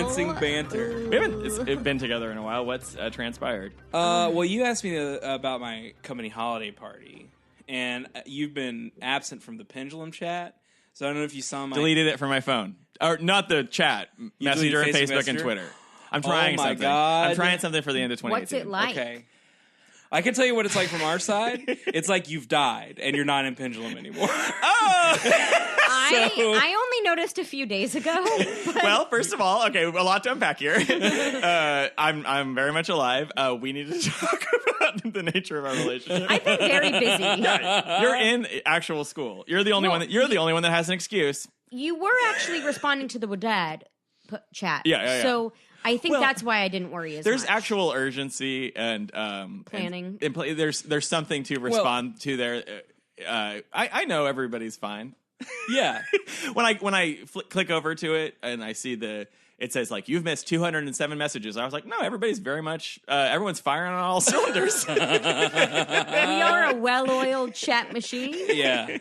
commencing banter. We haven't been together in a while. What's transpired? Well, you asked me about my company holiday party, and you've been absent from the Pendulum chat. So I don't know if you saw my... Deleted it from my phone. Or not the chat. Messenger, Facebook Facebook, Messenger? and Twitter. I'm trying my something. God. I'm trying something for the end of 2018. What's it like? Okay. I can tell you what it's like from our side. It's like you've died and you're not in Pendulum anymore. I only noticed a few days ago. Well, first of all, okay, a lot to unpack here. I'm very much alive. We need to talk about the nature of our relationship. I've been very busy. You're in actual school. You're the only one. You're the only one that has an excuse. You were actually responding to the Wadad chat. Yeah. So I think that's why I didn't worry as much. There's actual urgency and planning. There's something to respond to there. I know everybody's fine. Yeah. when I click over to it and I see it says like you've missed 207 messages. I was like, no, everybody's very much everyone's firing on all cylinders. We are a well-oiled chat machine. Yeah.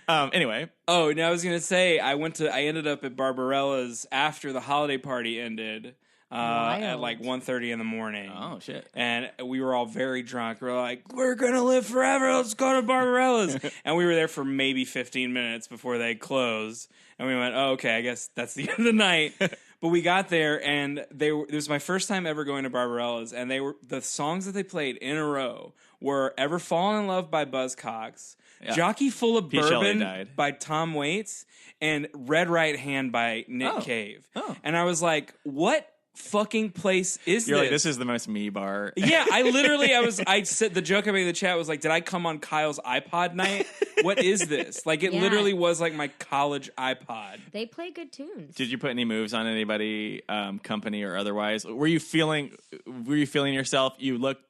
Anyway. Oh, now I was gonna say I ended up at Barbarella's after the holiday party ended. At like 1:30 in the morning. Oh, shit. And we were all very drunk. We were like, we're going to live forever. Let's go to Barbarella's. And we were there for maybe 15 minutes before they closed. And we went, oh, okay, I guess that's the end of the night. But we got there, and it was my first time ever going to Barbarella's. And the songs that they played in a row were Ever Fallen in Love by Buzzcocks, Jockey Full of Bourbon by Tom Waits, and Red Right Hand by Nick Cave. Oh. And I was like, what fucking place is You're this? like, this is the most me bar. Yeah, I said the joke I made in the chat was like, did I come on Kyle's iPod night? What is this? Like, it literally was like my college iPod. They play good tunes. Did you put any moves on anybody, company or otherwise? Were you feeling yourself?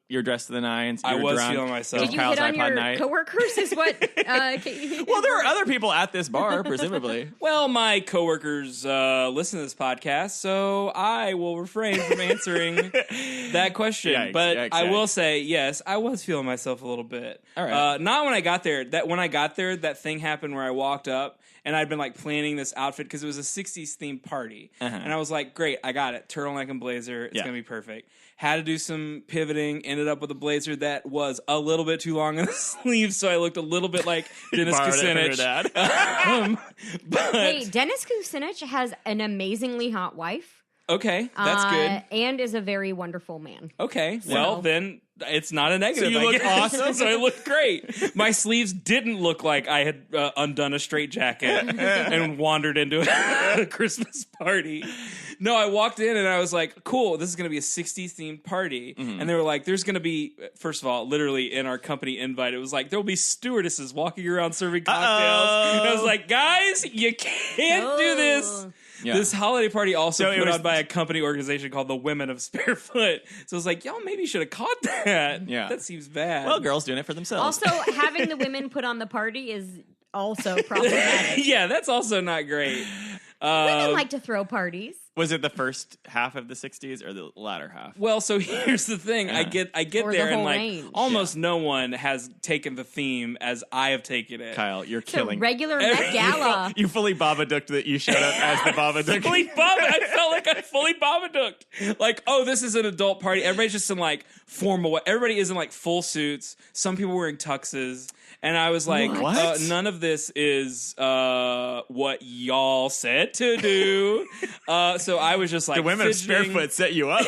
You're dressed to the nines. I was drunk. feeling myself. Did you hit on your coworkers? Is what? Well, there are other people at this bar, presumably. Well, my coworkers listen to this podcast, so I will refrain from answering that question. Yikes. I will say, yes, I was feeling myself a little bit. All right. Not when I got there. When I got there, that thing happened where I walked up and I'd been like planning this outfit because it was a 60s themed party, and I was like, great, I got it, turtleneck and blazer. It's gonna be perfect. Had to do some pivoting. Ended up with a blazer that was a little bit too long in the sleeves, so I looked a little bit like Dennis Kucinich. Hey, Dennis Kucinich has an amazingly hot wife. Okay, that's good. And is a very wonderful man. Okay, well then it's not a negative. So you look awesome. So I look great. My sleeves didn't look like I had undone a straitjacket and wandered into a Christmas party. No, I walked in and I was like, cool, this is going to be a 60s themed party. Mm-hmm. And they were like, there's going to be, first of all, literally in our company invite, it was like, there will be stewardesses walking around serving cocktails. And I was like, guys, you can't do this. Yeah. This holiday party also put on by a company organization called the Women of Sparefoot. So I was like, y'all maybe should have caught that. Yeah. That seems bad. Well, girls doing it for themselves. Also, having the women put on the party is also problematic. Yeah, that's also not great. Women like to throw parties. Was it the first half of the 60s or the latter half? Well, so here's the thing. I get there and like range. Almost no one has taken the theme as I have taken it. Kyle, you're killing. Regular Met Gala. You fully Babadooked that you showed up as the Babadook. I felt like I fully Babadooked. Like, oh, this is an adult party. Everybody's just in like formal. Everybody is in like full suits. Some people wearing tuxes. And I was like, none of this is what y'all said to do. So I was just like, the Women of Sparefoot set you up.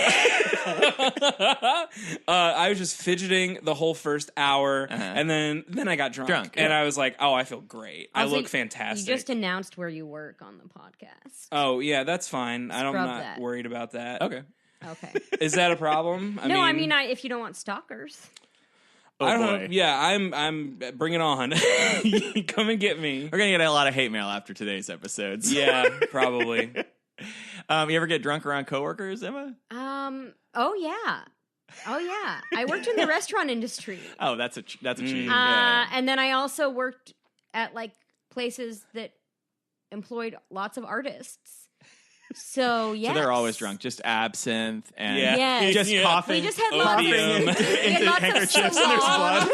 I was just fidgeting the whole first hour, and then I got drunk. And I was like, oh, I feel great. I look fantastic. You just announced where you work on the podcast. Oh, yeah, that's fine. I'm not worried about that. Okay. Is that a problem? I mean, if you don't want stalkers. Oh, I don't boy. know. Yeah, I'm bring it on. Come and get me. We're going to get a lot of hate mail after today's episodes. Yeah, probably. You ever get drunk around coworkers, Emma? Oh yeah. I worked in the restaurant industry. Oh, that's a cheat. And then I also worked at like places that employed lots of artists. So yeah, so they're always drunk, just absinthe and just coughing. We just had lots of handkerchiefs and there's blood.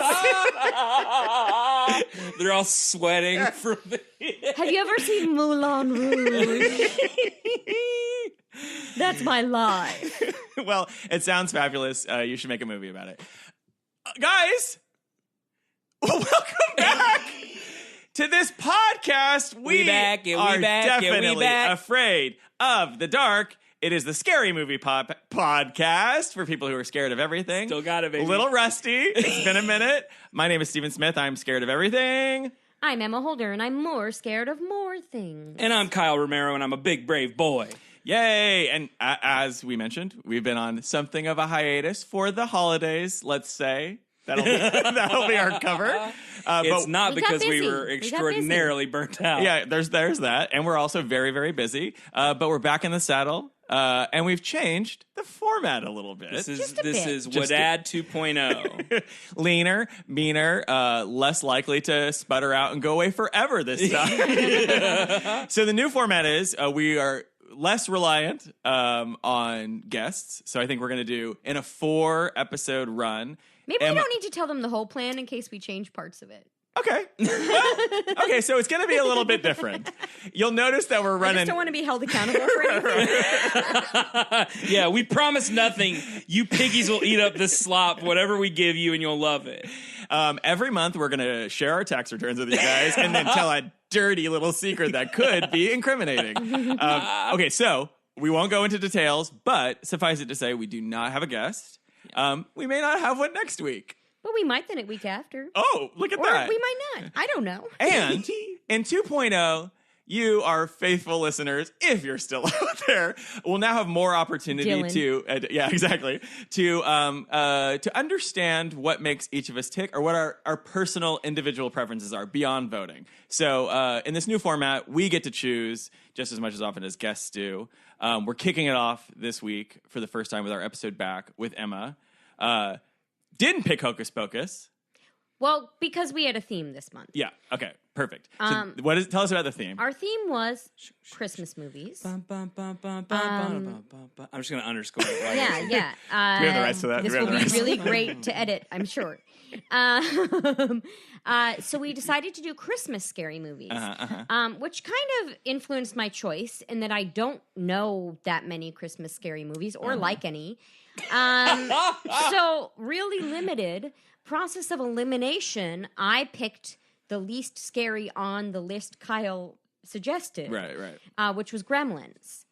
They're all sweating from the. Have you ever seen Moulin Rouge? That's my life. Well, it sounds fabulous. You should make a movie about it. Guys, welcome back to this podcast. We back, yeah, we are back, yeah, we definitely back. afraid of the dark. It is the Scary Movie Podcast for people who are scared of everything. Still got it, baby. A little rusty. It's been a minute. My name is Stephen Smith. I'm scared of everything. I'm Emma Holder, and I'm more scared of more things. And I'm Kyle Romero, and I'm a big, brave boy. Yay! And as we mentioned, we've been on something of a hiatus for the holidays, let's say. That'll be our cover. It's not we got because we busy. were We got extraordinarily burnt out. Yeah, there's that. And we're also very, very busy. But we're back in the saddle. And we've changed the format a little bit. This Just a bit. is Wadad 2.0. Leaner, meaner, less likely to sputter out and go away forever this time. So the new format is we are less reliant on guests. So I think we're going to do in a 4-episode run. Maybe we don't need to tell them the whole plan in case we change parts of it. Okay. Well, okay, so it's going to be a little bit different. You'll notice that we're I running. just don't want to be held accountable for anything. Yeah, we promise nothing. You piggies will eat up this slop, whatever we give you, and you'll love it. Every month, we're going to share our tax returns with you guys and then tell a dirty little secret that could be incriminating. Okay, so we won't go into details, but suffice it to say, we do not have a guest. We may not have one next week. But we might then a week after. Oh, look at Or that. we might not. I don't know. And in 2.0, you, our faithful listeners, if you're still out there, will now have more opportunity Dylan. to understand what makes each of us tick or what our personal individual preferences are beyond voting. So in this new format, we get to choose just as much as often as guests do. We're kicking it off this week for the first time with our episode back with Emma. Didn't pick Hocus Pocus. Well, because we had a theme this month. Yeah. Okay. Perfect. So tell us about the theme. Our theme was Christmas movies. I'm just going to underscore it. Right Yeah. Do we have the rights to that? This Do we will have the be rights? really great to edit, I'm sure. So we decided to do Christmas scary movies, which kind of influenced my choice in that I don't know that many Christmas scary movies or like any. So really limited. Process of elimination, I picked the least scary on the list Kyle suggested. Right. Which was Gremlins.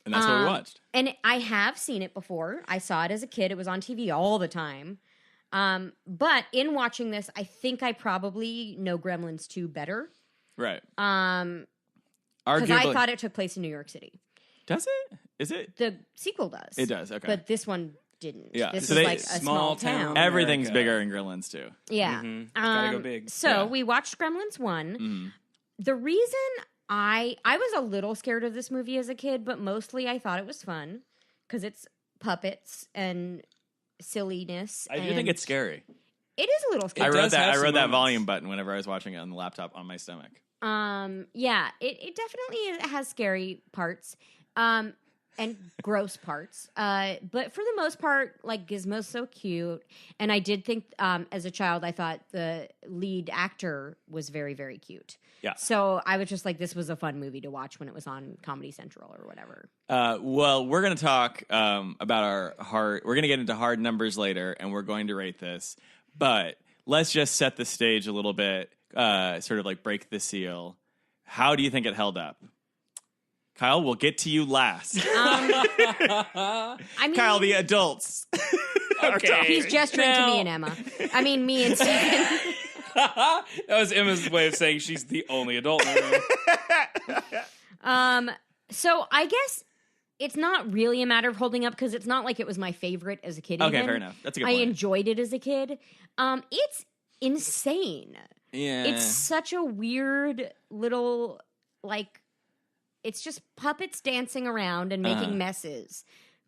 And that's what we watched. And I have seen it before. I saw it as a kid. It was on TV all the time. But in watching this, I think I probably know Gremlins 2 better. Right. Because Arguably. I thought it took place in New York City. Does it? Is it? The sequel does. It does, okay. But this one didn't. Yeah. This So is they- like a small town. Everything's America. bigger in Gremlins too. Yeah. Gotta go big. So Yeah. we watched Gremlins 1. The reason I was a little scared of this movie as a kid, but mostly I thought it was fun because it's puppets and silliness. I do think it's scary. It is a little I scary. does wrote that have some volume moments. button whenever I was watching it on the laptop on my stomach. Yeah, it definitely has scary parts. And gross parts. But for the most part, like, Gizmo's so cute. And I did think, as a child, I thought the lead actor was very, very cute. Yeah. So I was just like, this was a fun movie to watch when it was on Comedy Central or whatever. Well, we're going to talk about our hard... We're going to get into hard numbers later, and we're going to rate this. But let's just set the stage a little bit, sort of like break the seal. How do you think it held up? Kyle, we'll get to you last. I mean, Kyle, the adults. Okay. he's gesturing to me and Emma. I mean, me and Stephen. That was Emma's way of saying she's the only adult in the room. So I guess it's not really a matter of holding up because it's not like it was my favorite as a kid. Okay, even. fair enough. That's a good I point. enjoyed it as a kid. It's insane. Yeah. It's such a weird little, like, it's just puppets dancing around and making messes.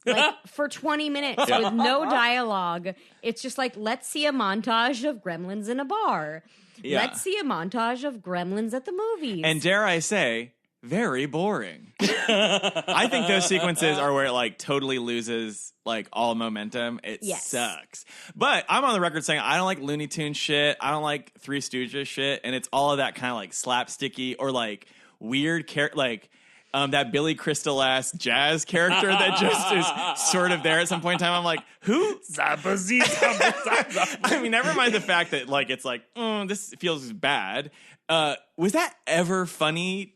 Like, for 20 minutes with no dialogue. It's just like, let's see a montage of Gremlins in a bar. Yeah. Let's see a montage of Gremlins at the movies. And dare I say, very boring. I think those sequences are where it like totally loses like all momentum. It Yes. sucks. But I'm on the record saying I don't like Looney Tunes shit. I don't like Three Stooges shit. And it's all of that kind of like slapsticky or like weird like that Billy Crystal-ass jazz character that just is sort of there at some point in time. I'm like, who? I mean, never mind the fact that like it's like, this feels bad. Was that ever funny?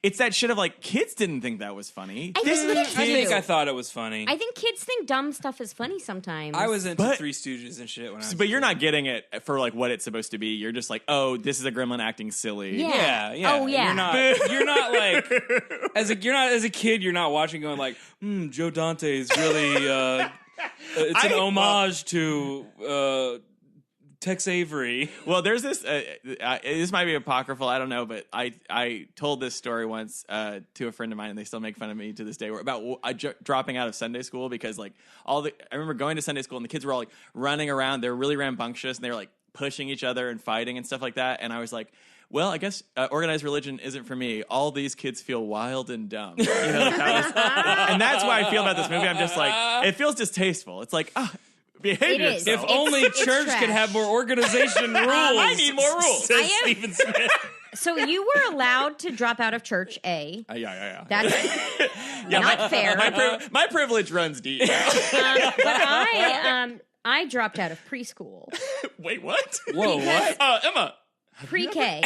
It's that shit of like kids didn't think that was funny. I think I thought it was funny. I think kids think dumb stuff is funny sometimes. I was into Three Stooges and shit when I was. But you're not getting it for like what it's supposed to be. You're just like, oh, this is a gremlin acting silly. Yeah. Yeah. Oh, yeah. You're not like as a kid. You're not watching going like, Joe Dante is really. It's an homage to. Tex Avery. Well, there's this. This might be apocryphal. I don't know, but I told this story once to a friend of mine, and they still make fun of me to this day. About dropping out of Sunday school because like I remember going to Sunday school and the kids were all like running around. They're really rambunctious and they were like pushing each other and fighting and stuff like that. And I was like, well, I guess organized religion isn't for me. All these kids feel wild and dumb. And that's why I feel about this movie. I'm just like, it feels distasteful. It's like, behave yourself. If only church could have more organization rules. I need more rules. Says Stephen Smith. So you were allowed to drop out of church, Yeah. That's not fair. My privilege runs deep. But I dropped out of preschool. Wait, what? Whoa, what? Emma. Pre-K.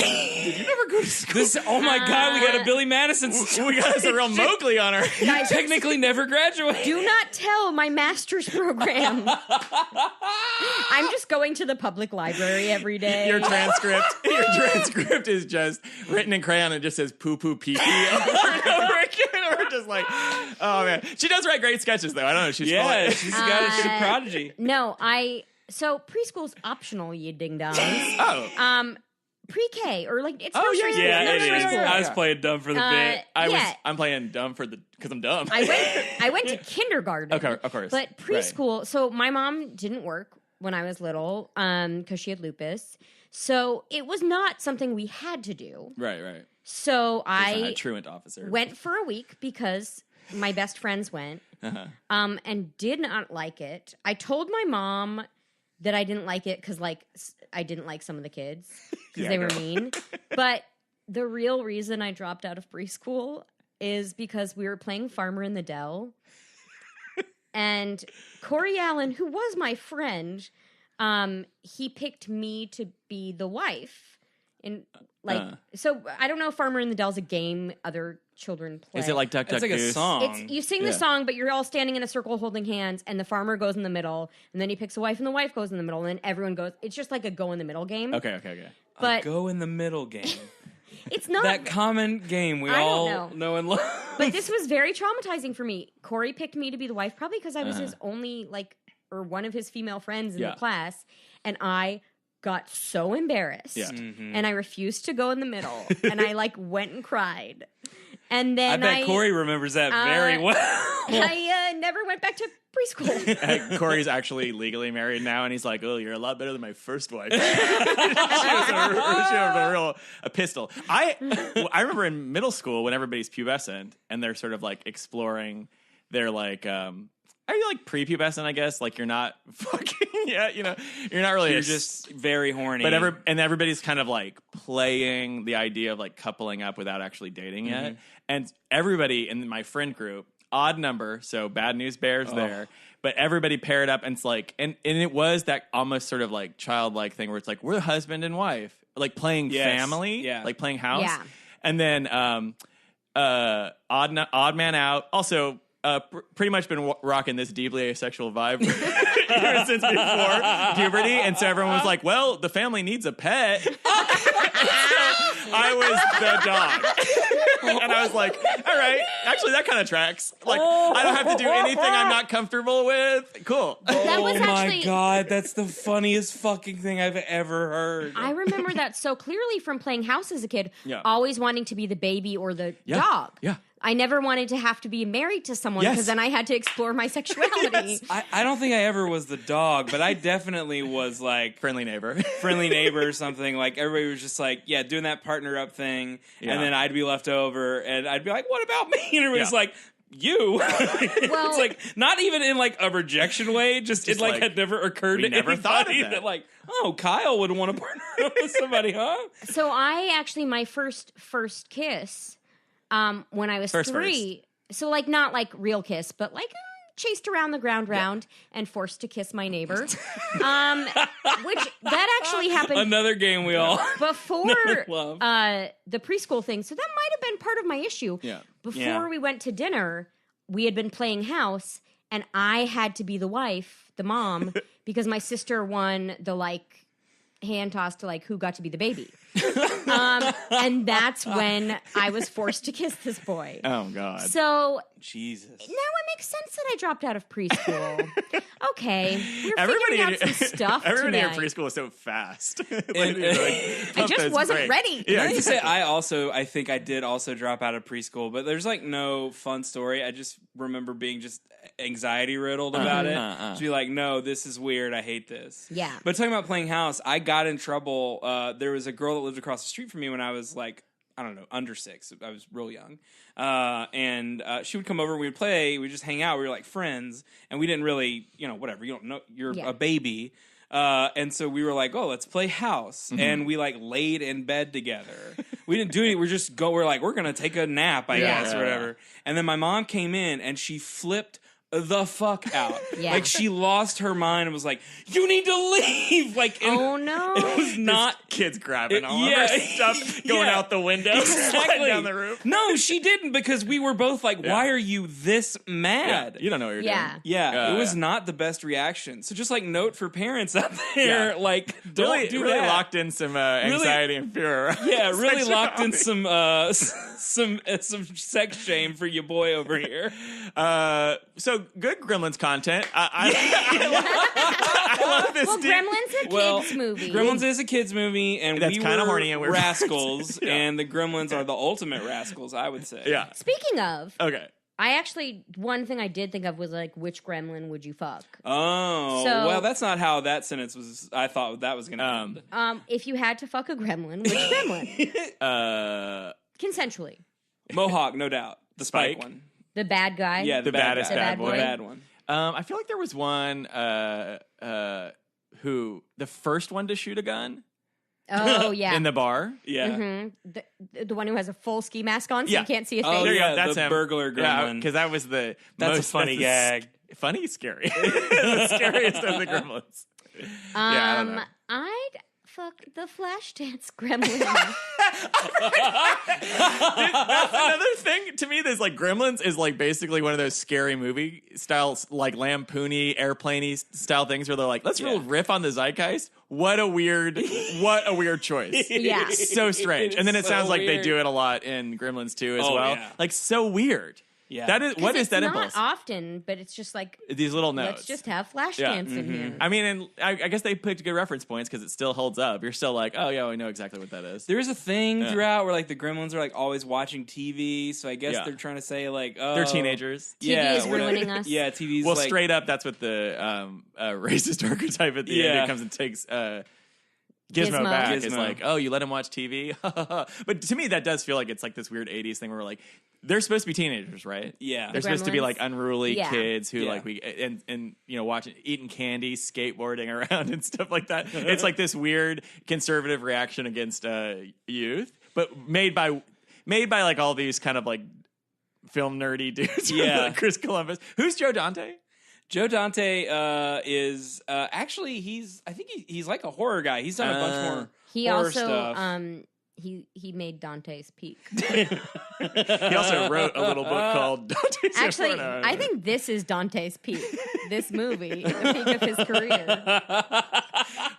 Did you never go to school? Oh my God, we got a Billy Madison. We got us a real Mowgli on our. You technically never graduated. Do not tell my master's program. I'm just going to the public library every day. Your transcript is just written in crayon and just says poo poo pee pee over and over again. Or just like, oh man, she does write great sketches though. I don't know. She's she's a prodigy. No, so preschool's optional, you ding dongs. Oh. Pre-K or like it's it is. School. I was playing dumb for the bit. I'm playing dumb because I'm dumb. I went to kindergarten. Okay, of course. But preschool. Right. So my mom didn't work when I was little because she had lupus. So it was not something we had to do. Right. So I truant officer went for a week because my best friends went and did not like it. I told my mom that I didn't like it because like I didn't like some of the kids because they were mean. But the real reason I dropped out of preschool is because we were playing Farmer in the Dell. And Corey Allen, who was my friend, he picked me to be the wife. And so I don't know if Farmer in the Dell's a game other children play. Is it like Duck Duck Goose? It's like a song. You sing the song, but you're all standing in a circle holding hands, and the farmer goes in the middle, and then he picks a wife, and the wife goes in the middle, and then everyone goes. It's just like a go in the middle game. Okay. But a go in the middle game. It's not that common game we all know and love. But this was very traumatizing for me. Corey picked me to be the wife, probably because I was his only or one of his female friends in the class, and I got so embarrassed, and I refused to go in the middle, and I went and cried. And then I bet Corey remembers that very well. I never went back to preschool. Corey's actually legally married now, and he's like, "Oh, you're a lot better than my first wife." She was a pistol. I remember in middle school when everybody's pubescent and they're sort of exploring their are you prepubescent? I guess you're not fucking yet. You're not really. You're just very horny. But everybody's kind of playing the idea of coupling up without actually dating yet. And everybody in my friend group, odd number, so bad news bears there. But everybody paired up, and it's and it was that almost sort of childlike thing where it's we're husband and wife, playing family, playing house. Yeah. And then odd man out. Also. Pretty much been rocking this deeply asexual vibe ever since before puberty, and so everyone was like, "Well, the family needs a pet." So I was the dog, and I was like, "All right, actually, that kind of tracks. I don't have to do anything I'm not comfortable with. Cool." That was my God, that's the funniest fucking thing I've ever heard. I remember that so clearly from playing house as a kid, always wanting to be the baby or the dog. Yeah. I never wanted to have to be married to someone because then I had to explore my sexuality. I don't think I ever was the dog, but I definitely was friendly neighbor or something. Everybody was just doing that partner up thing, and then I'd be left over, and I'd be like, "What about me?" And everybody's like, "You." Well, it's not even in a rejection way. Just it had never occurred to never anybody thought of that Kyle would want to partner up with somebody, huh? So I actually my first kiss. when I was First. 3. So like not like real kiss, but like chased around the ground round and forced to kiss my neighbor. Which that actually happened Another game we all before love. The preschool thing. So that might have been part of my issue. Yeah. Before we went to dinner, we had been playing house, and I had to be the wife, the mom, because my sister won the like hand toss to like who got to be the baby. And that's when I was forced to kiss this boy. Oh God. So Jesus. now it makes sense that I dropped out of preschool. Okay, we're Everybody figuring out some stuff Everybody tonight. in preschool is so fast. I just wasn't ready. Yeah, I have to say, I think I did also drop out of preschool, but there's like no fun story. I just remember being just anxiety riddled about it. To be like, no, this is weird. I hate this. Yeah. But talking about playing house, I got in trouble. There was a girl that lived across the street from me when I was like, I don't know, under 6. I was real young. And she would come over and we would play. We'd just hang out. We were like friends. And we didn't really, whatever. You don't know. You're a baby. And so we were like, oh, let's play house. And we like laid in bed together. We didn't do anything. We're like, we're going to take a nap, I guess, or whatever. And then my mom came in and she flipped the fuck out. Like she lost her mind and was like, you need to leave. Like, oh no. It was not kids grabbing all of her stuff, going out the window, sliding down the roof. No, she didn't, because we were both like, why are you this mad? You don't know what you're doing. Yeah, it was not the best reaction. So just like note for parents out there, like don't do really that. Locked in some anxiety and fear. Yeah, really locked in some sex shame for your boy over here. So good Gremlins content. I love this. Well, Gremlins is a kids movie. Gremlins is a kids movie, and that's we kind of were horny, and we're rascals, and the Gremlins are the ultimate rascals, I would say. Yeah. Speaking of, okay. I actually, one thing I did think of was like, which gremlin would you fuck? Oh, So- well, that's not how that sentence was. I thought that was going to end. If you had to fuck a gremlin, which gremlin? Consensually. Mohawk, no doubt. The Spike Spike? one. The bad guy. Yeah, the baddest bad bad guy. boy. The bad one. I feel like there was one who the first one to shoot a gun Oh, yeah. in the bar. Yeah. Mm-hmm. The one who has a full ski mask on so Yeah. you can't see a Oh, face. There you yeah, go. That's the him. burglar gremlin. because that was the That's most a funny gag. Funny, scary. The scariest of the gremlins. I don't know. I'd fuck the Flashdance gremlin. That's another thing to me. There's like Gremlins is like basically one of those scary movie styles, like lampoony, airplane-y style things where they're like, let's really riff on the zeitgeist. What a weird choice. Yeah. So strange. And then it so sounds like they weird. do it a lot in Gremlins too as Oh, well. yeah. Like so weird. Yeah. That is what is It's that not impulse? often, but it's just like, These little notes. let's just have Flashdance in here. I mean, and I guess they picked good reference points because it still holds up. You're still like, oh yeah, we know exactly what that is. There is a thing throughout where like the Gremlins are like always watching TV, so I guess Yeah. they're trying to say like, oh, They're teenagers. TV is whatever. ruining us. Yeah, TV's Well, like, straight up, that's what the racist archetype at the end Yeah. it comes and takes Gizmo back. Is Gizmo. like, oh, you let him watch TV? But to me, that does feel like it's like this weird 80s thing where we're like, they're supposed to be teenagers, right? Yeah. They're supposed to be Gremlins? like unruly Yeah. kids who Yeah. like and watching, eating candy, skateboarding around and stuff like that. It's like this weird conservative reaction against youth, but made by like all these kind of like film nerdy dudes. Yeah. Like Chris Columbus. Who's Joe Dante? Joe Dante is actually I think he's like a horror guy. He's done a bunch more He horror also stuff. he made Dante's Peak. He also wrote a little book called Dante's Actually, Inferno. I think this is Dante's Peak. This movie, the peak of his career.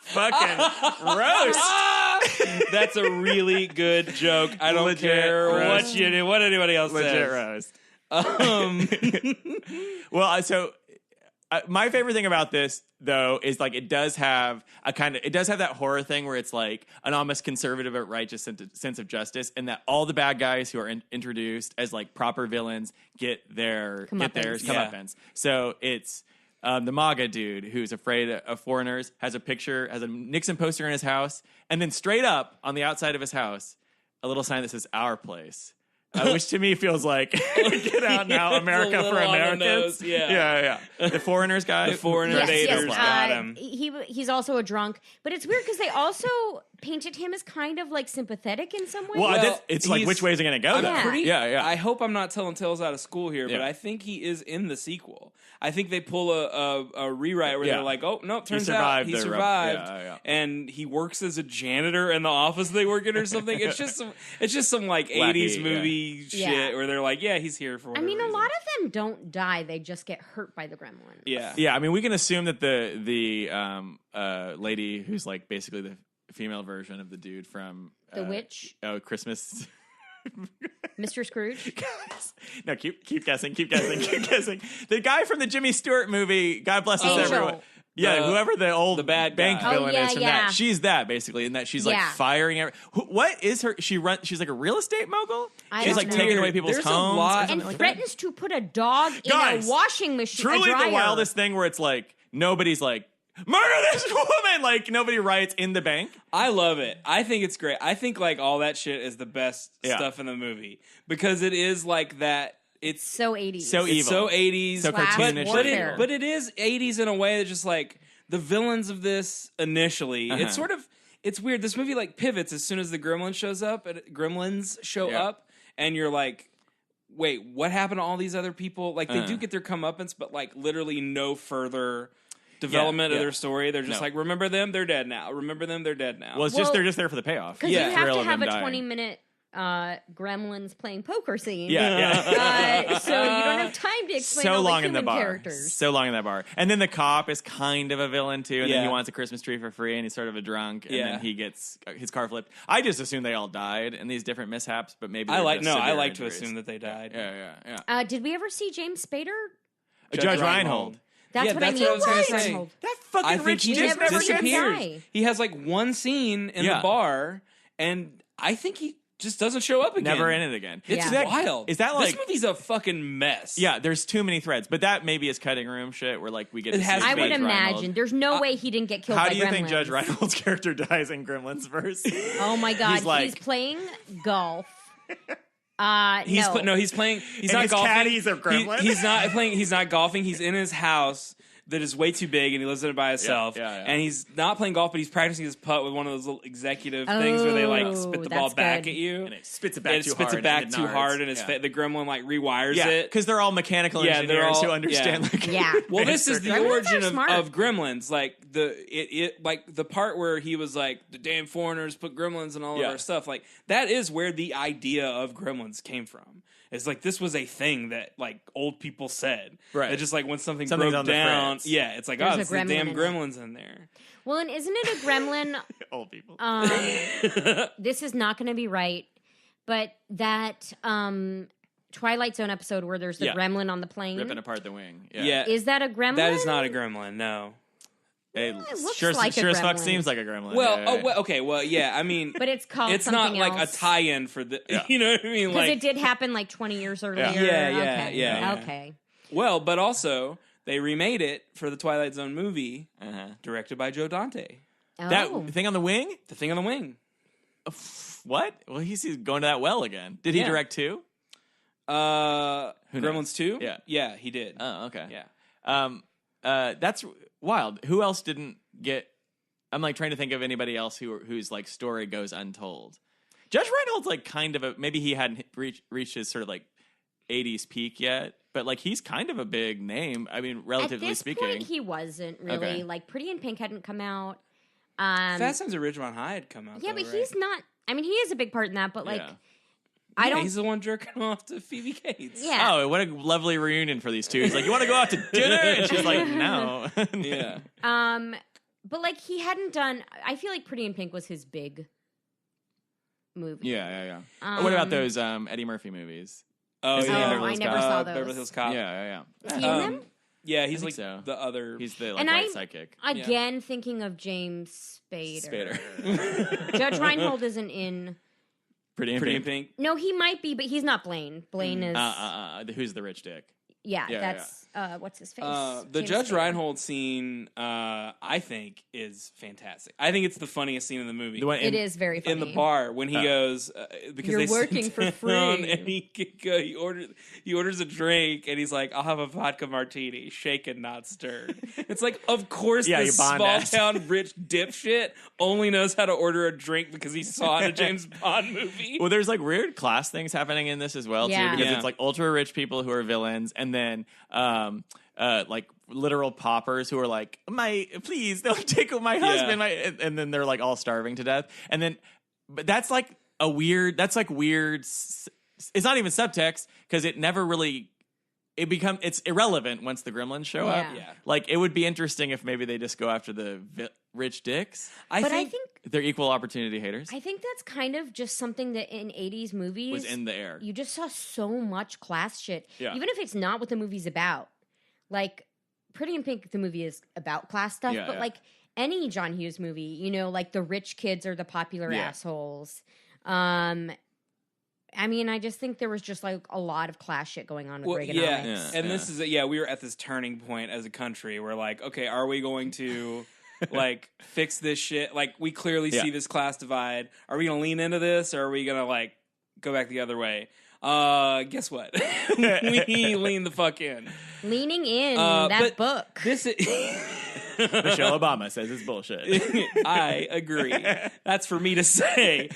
fucking roast. That's a really good joke. I don't Legit care roast. what anybody else Legit says. roast. Um, Well, so my favorite thing about this though is like it does have that horror thing where it's like an almost conservative but righteous sense of justice, and that all the bad guys who are introduced as like proper villains get theirs comeuppance. So it's the MAGA dude who's afraid of foreigners, has a Nixon poster in his house, and then straight up on the outside of his house a little sign that says "Our Place." Which to me feels like get out now, America It's a for little on the Americans. nose, yeah. The foreigners guy, The foreigners Yes, haters yes. got him. He's also a drunk, but it's weird because they also painted him as kind of like sympathetic in some way. Well, it's like, which way is it going to go? Yeah. I hope I'm not telling tales out of school here, but Yeah. I think he is in the sequel. I think they pull a rewrite where they're like, oh, no, turns out he survived. And he works as a janitor in the office they work in or something. It's just some like Wacky, 80s movie shit where they're like, yeah, he's here for whatever reason. A lot of them don't die. They just get hurt by the gremlin. Yeah. Yeah, I mean, we can assume that the lady who's like basically the female version of the dude from The witch? Oh, Christmas. Mr. Scrooge? No, keep guessing. The guy from the Jimmy Stewart movie, God Bless Us Angel. Everyone. Yeah, whoever the bad bank guy. villain is from yeah. that. She's that, basically, in that she's like firing what is her? She's like a real estate mogul? She's like taking away people's There's homes. a lot. And threatens to put a dog in Guys, a washing machine. Truly a dryer. the wildest thing where it's like, nobody's like, murder this woman! Like, nobody riots in the bank. I love it. I think it's great. I think like all that shit is the best stuff in the movie because it is like that. It's so 80s. So evil. It's so 80s. So cartoonish. But it is 80s in a way that just like the villains of this initially, it's sort of, it's weird. This movie like pivots as soon as the Gremlins show up and you're like, wait, what happened to all these other people? Like they do get their comeuppance, but like literally no further development of their story. They're just like, remember them? They're dead now. Remember them? They're dead now. Well, they're just there for the payoff. Because you have to have a 20-minute Gremlins playing poker scene. Yeah. So you don't have time to explain all the human characters. So long in that bar. And then the cop is kind of a villain too, and then he wants a Christmas tree for free, and he's sort of a drunk, and then he gets his car flipped. I just assume they all died in these different mishaps, but maybe I like injuries. to assume that they died. Yeah. Did we ever see James Spader? Judge Reinhold. That's what I mean. What I was gonna say. That fucking rich he dude just never seen him disappears. die. He has like one scene in the bar, and I think he just doesn't show up again. Never in it again. It's wild. Is that like this movie's a fucking mess? Yeah, there's too many threads, but that maybe is cutting room shit where like we get. I would imagine. There's no way he didn't get killed. How by do you Gremlins. think Judge Reinhold's character dies in Gremlins verse? Oh my god, he's playing golf. He's playing. He's not golfing. Caddies are gremlins. He's not playing. He's not golfing. He's in his house that is way too big, and he lives in it by himself. And he's not playing golf, but he's practicing his putt with one of those little executive things where they like spit the ball back at you, and it spits it back too hard, and the gremlin like rewires it because they're all mechanical engineers who understand. Well, this is the Gremlins origin of Gremlins. Like the part where he was like the damn foreigners put gremlins in all of our stuff. Like that is where the idea of Gremlins came from. It's like this was a thing that like old people said. Right. It's just like when something broke down. Yeah, it's like, there's the damn gremlins in there. Well, and isn't it a gremlin? Old people. This is not going to be right, but that Twilight Zone episode where there's the gremlin on the plane ripping apart the wing. Yeah. Is that a gremlin? That is not a gremlin. No. It looks sure like a as fuck gremlin. seems like a gremlin. Well, okay. Well, yeah. I mean, but it's called. It's something not like else. a tie-in for the. You know what I mean? Because Like it did happen like 20 years earlier. Yeah. Okay. Well, but also they remade it for the Twilight Zone movie, directed by Joe Dante. Oh. That thing on the wing. The thing on the wing. What? Well, he's going to that well again. Did he direct too? Gremlins 2? Yeah, he did. Oh, okay. Yeah. That's wild. Who else didn't get? I'm like trying to think of anybody else whose like story goes untold. Judge Reinhold's like kind of maybe he hadn't reached his sort of like 80s peak yet, but like he's kind of a big name. I mean, relatively speaking, at this point he wasn't really. Okay. Like Pretty in Pink hadn't come out. Fast Times at Ridgemont High had come out. Yeah, though, but right? he's not. I mean, he is a big part in that, but like. Yeah, I don't. He's the one jerking off to Phoebe Cates. Yeah. Oh, what a lovely reunion for these two. He's like, "You want to go out to dinner?" And she's like, "No." Yeah. But like he hadn't done. I feel like Pretty in Pink was his big movie. Yeah. What about those Eddie Murphy movies? Oh, Is he in yeah. Beverly I Hills never Cop? saw those. Beverly Hills Cop. Yeah. Is he in them? Yeah, he's I like think so. the other. He's the like And white I'm psychic. Again, thinking of James Spader. Spader. Judge Reinhold isn't in. Pretty in Pink. No, he might be, but he's not Blaine. Blaine is. Who's the rich dick? Yeah, Yeah, that's what's his face? The James Judge Spader. Reinhold scene, I think, is fantastic. I think it's the funniest scene in the movie. The one It is very funny. in the bar when he goes because You're they working sit for down free. and he orders a drink and he's like, I'll have a vodka martini, shaken not stirred. It's like, of course, Yeah, this you Bond small ass. town rich dipshit only knows how to order a drink because he saw it in a James Bond movie. Well, there's like weird class things happening in this as well Yeah. too, because Yeah. it's like ultra rich people who are villains, and then like literal paupers who are like, please don't take my husband, and then they're like all starving to death, and then but that's like weird. It's not even subtext because it never really. It's irrelevant once the Gremlins show up. Yeah. Yeah. Like it would be interesting if maybe they just go after the rich dicks. I But think They're equal opportunity haters. I think that's kind of just something that in 80s movies Was in the air. you just saw so much class shit. Yeah. Even if it's not what the movie's about. Like Pretty in Pink, the movie is about class stuff, Yeah, but yeah. like any John Hughes movie, you know, like the rich kids are the popular Yeah. assholes. I mean, I just think there was just like a lot of class shit going on with Reaganomics. Yeah. And this is we were at this turning point as a country. We're like, okay, are we going to like fix this shit? Like, we clearly Yeah. see this class divide. Are we gonna lean into this, or are we gonna like go back the other way? Guess what? We lean the fuck in. Leaning in but that book. This is. Michelle Obama says it's bullshit. I agree. That's for me to say.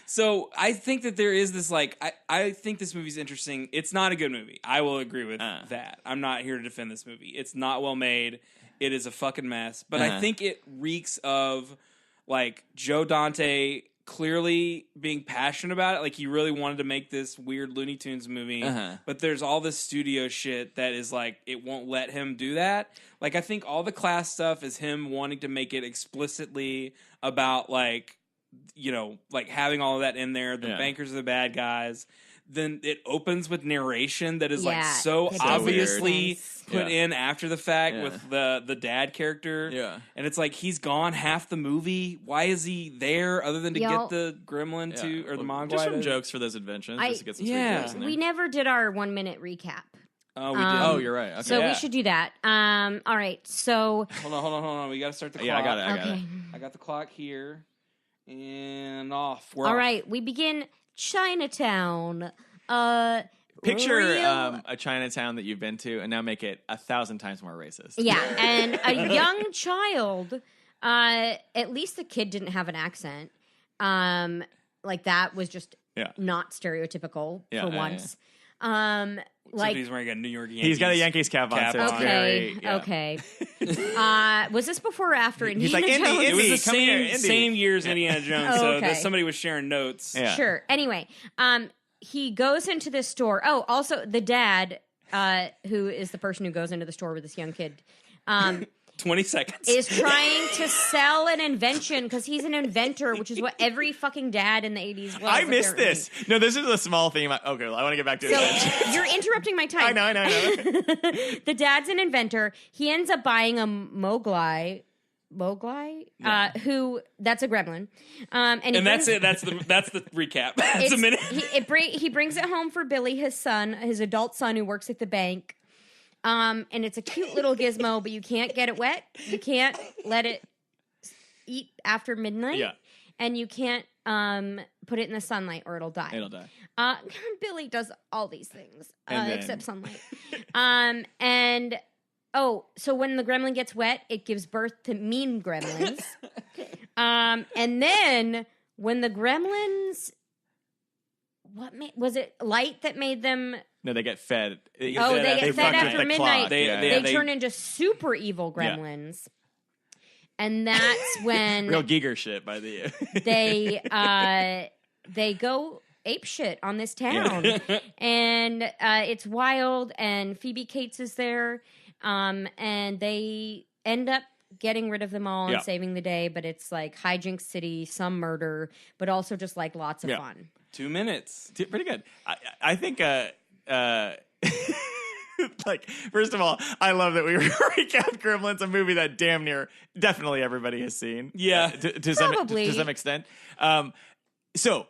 So I think that there is this like I think this movie's interesting. It's not a good movie. I will agree with that. I'm not here to defend this movie. It's not well made. It is a fucking mess. But I think it reeks of like Joe Dante clearly being passionate about it. Like he really wanted to make this weird Looney Tunes movie. But there's all this studio shit that is like it won't let him do that. Like I think all the class stuff is him wanting to make it explicitly about like, you know, like having all of that in there. The bankers are the bad guys. Then it opens with narration that is like so it obviously doesn't put in after the fact Yeah. with the dad character. Yeah. And it's like he's gone half the movie. Why is he there other than to Y'all- get the gremlin to or the Mogwai? Just some to- jokes for those inventions, just to get some Yeah. sweet jokes in there. We never did our 1 minute recap. Oh, we did. Oh, you're right. Okay. So Yeah. we should do that. All right. So Hold on. We got to start the clock. Yeah, I got it. okay. I got the clock here. And off. We're All off. right, we begin Chinatown. Picture real- a Chinatown that you've been to, and now make it 1,000 times more racist. Yeah, and a young child. At least the kid didn't have an accent. Like that was just Yeah. not stereotypical Yeah, for yeah, once. Like he's wearing a New York Yankees. He's got a Yankees cap on. Cap So it's on. Okay, very, yeah. okay. Was this before or after Indiana He's like, Indy, Jones? It was the Come here, same Indy. same year as Indiana Jones, Oh, so okay. that somebody was sharing notes. Yeah. Sure. Anyway, he goes into this store. Oh, also the dad, who is the person who goes into the store with this young kid, 20 seconds. is trying to sell an invention because he's an inventor, which is what every fucking dad in the 80s was. I missed apparently. this. No, this is a small theme. Okay, I want to get back to So it. you're interrupting my time. I know. The dad's an inventor. He ends up buying a Mogwai, who that's a gremlin. And that's it. That's the recap. That's a minute. He brings it home for Billy, his son, his adult son who works at the bank. And it's a cute little gizmo, but you can't get it wet. You can't let it eat after midnight. Yeah. And you can't put it in the sunlight or it'll die. It'll die. Billy does all these things And then- except sunlight. So when the gremlin gets wet, it gives birth to mean gremlins. And then when the gremlins, was it light that made them? No, they get fed. They get fed fucked with after the midnight. clock. They they- turn into super evil gremlins. And that's when Real Giger shit by the they go ape shit on this town. And it's wild, and Phoebe Cates is there. And they end up getting rid of them all Yeah. and saving the day, but it's like hijinks city, some murder, but also just like lots of Yeah. fun. 2 minutes. Pretty good. I think like, first of all, I love that we recap Gremlins, a movie that damn near definitely everybody has seen. Yeah. To some Probably. extent. So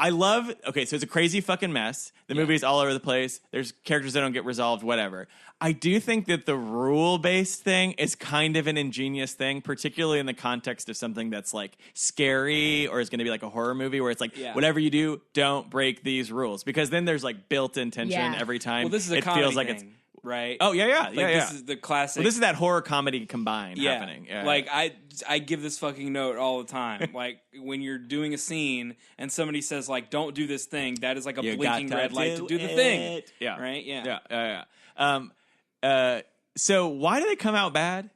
I love. Okay, so it's a crazy fucking mess. The movie's all over the place. There's characters that don't get resolved. Whatever. I do think that the rule-based thing is kind of an ingenious thing, particularly in the context of something that's like scary or is going to be like a horror movie, where it's like whatever you do, don't break these rules, because then there's like built-in tension every time. Well, this is a comedy feels like thing. It's right. Oh yeah. This is the classic. Well, this is that horror comedy combined happening. Yeah. Like I give this fucking note all the time. Like when you're doing a scene and somebody says like, "Don't do this thing," that is like a blinking red light to do the thing. Yeah. Right. Yeah. So why do they come out bad?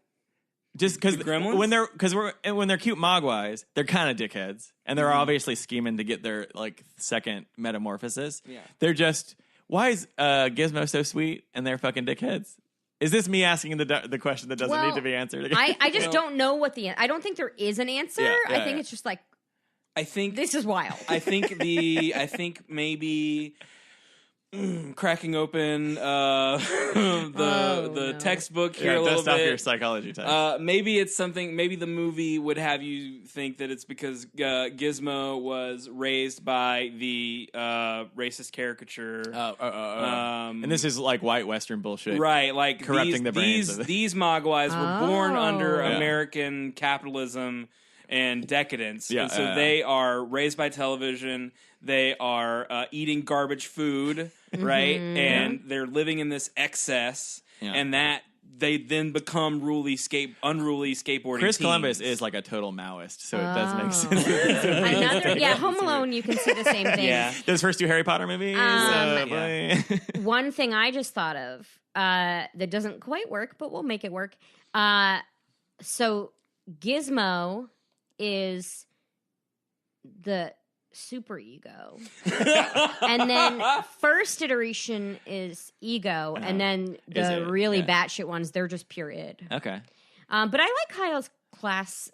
Just because when they're cute mogwais, they're kind of dickheads, and they're obviously scheming to get their like second metamorphosis. Yeah. They're just. Why is Gizmo so sweet and they're fucking dickheads? Is this me asking the question that doesn't need to be answered again? I just don't know what I don't think there is an answer. I think it's just like, I think this is wild. I think maybe cracking open the textbook here a little bit. Dust off your psychology test. Maybe it's something. Maybe the movie would have you think that it's because Gizmo was raised by the racist caricature. And this is like white Western bullshit, right? Like corrupting the brains. These mogwais were born under American capitalism and decadence, and so they are raised by television. They are eating garbage food, right? And they're living in this excess, and that they then become unruly skateboarding Chris teens. Columbus is like a total Maoist, so it does make sense. Home Alone, you can see the same thing. Yeah. Those first two Harry Potter movies. One thing I just thought of that doesn't quite work, but we'll make it work. So Gizmo is the super ego, and then first iteration is ego, and then the really batshit ones, they're just pure id. Okay. But I like Kyle's class,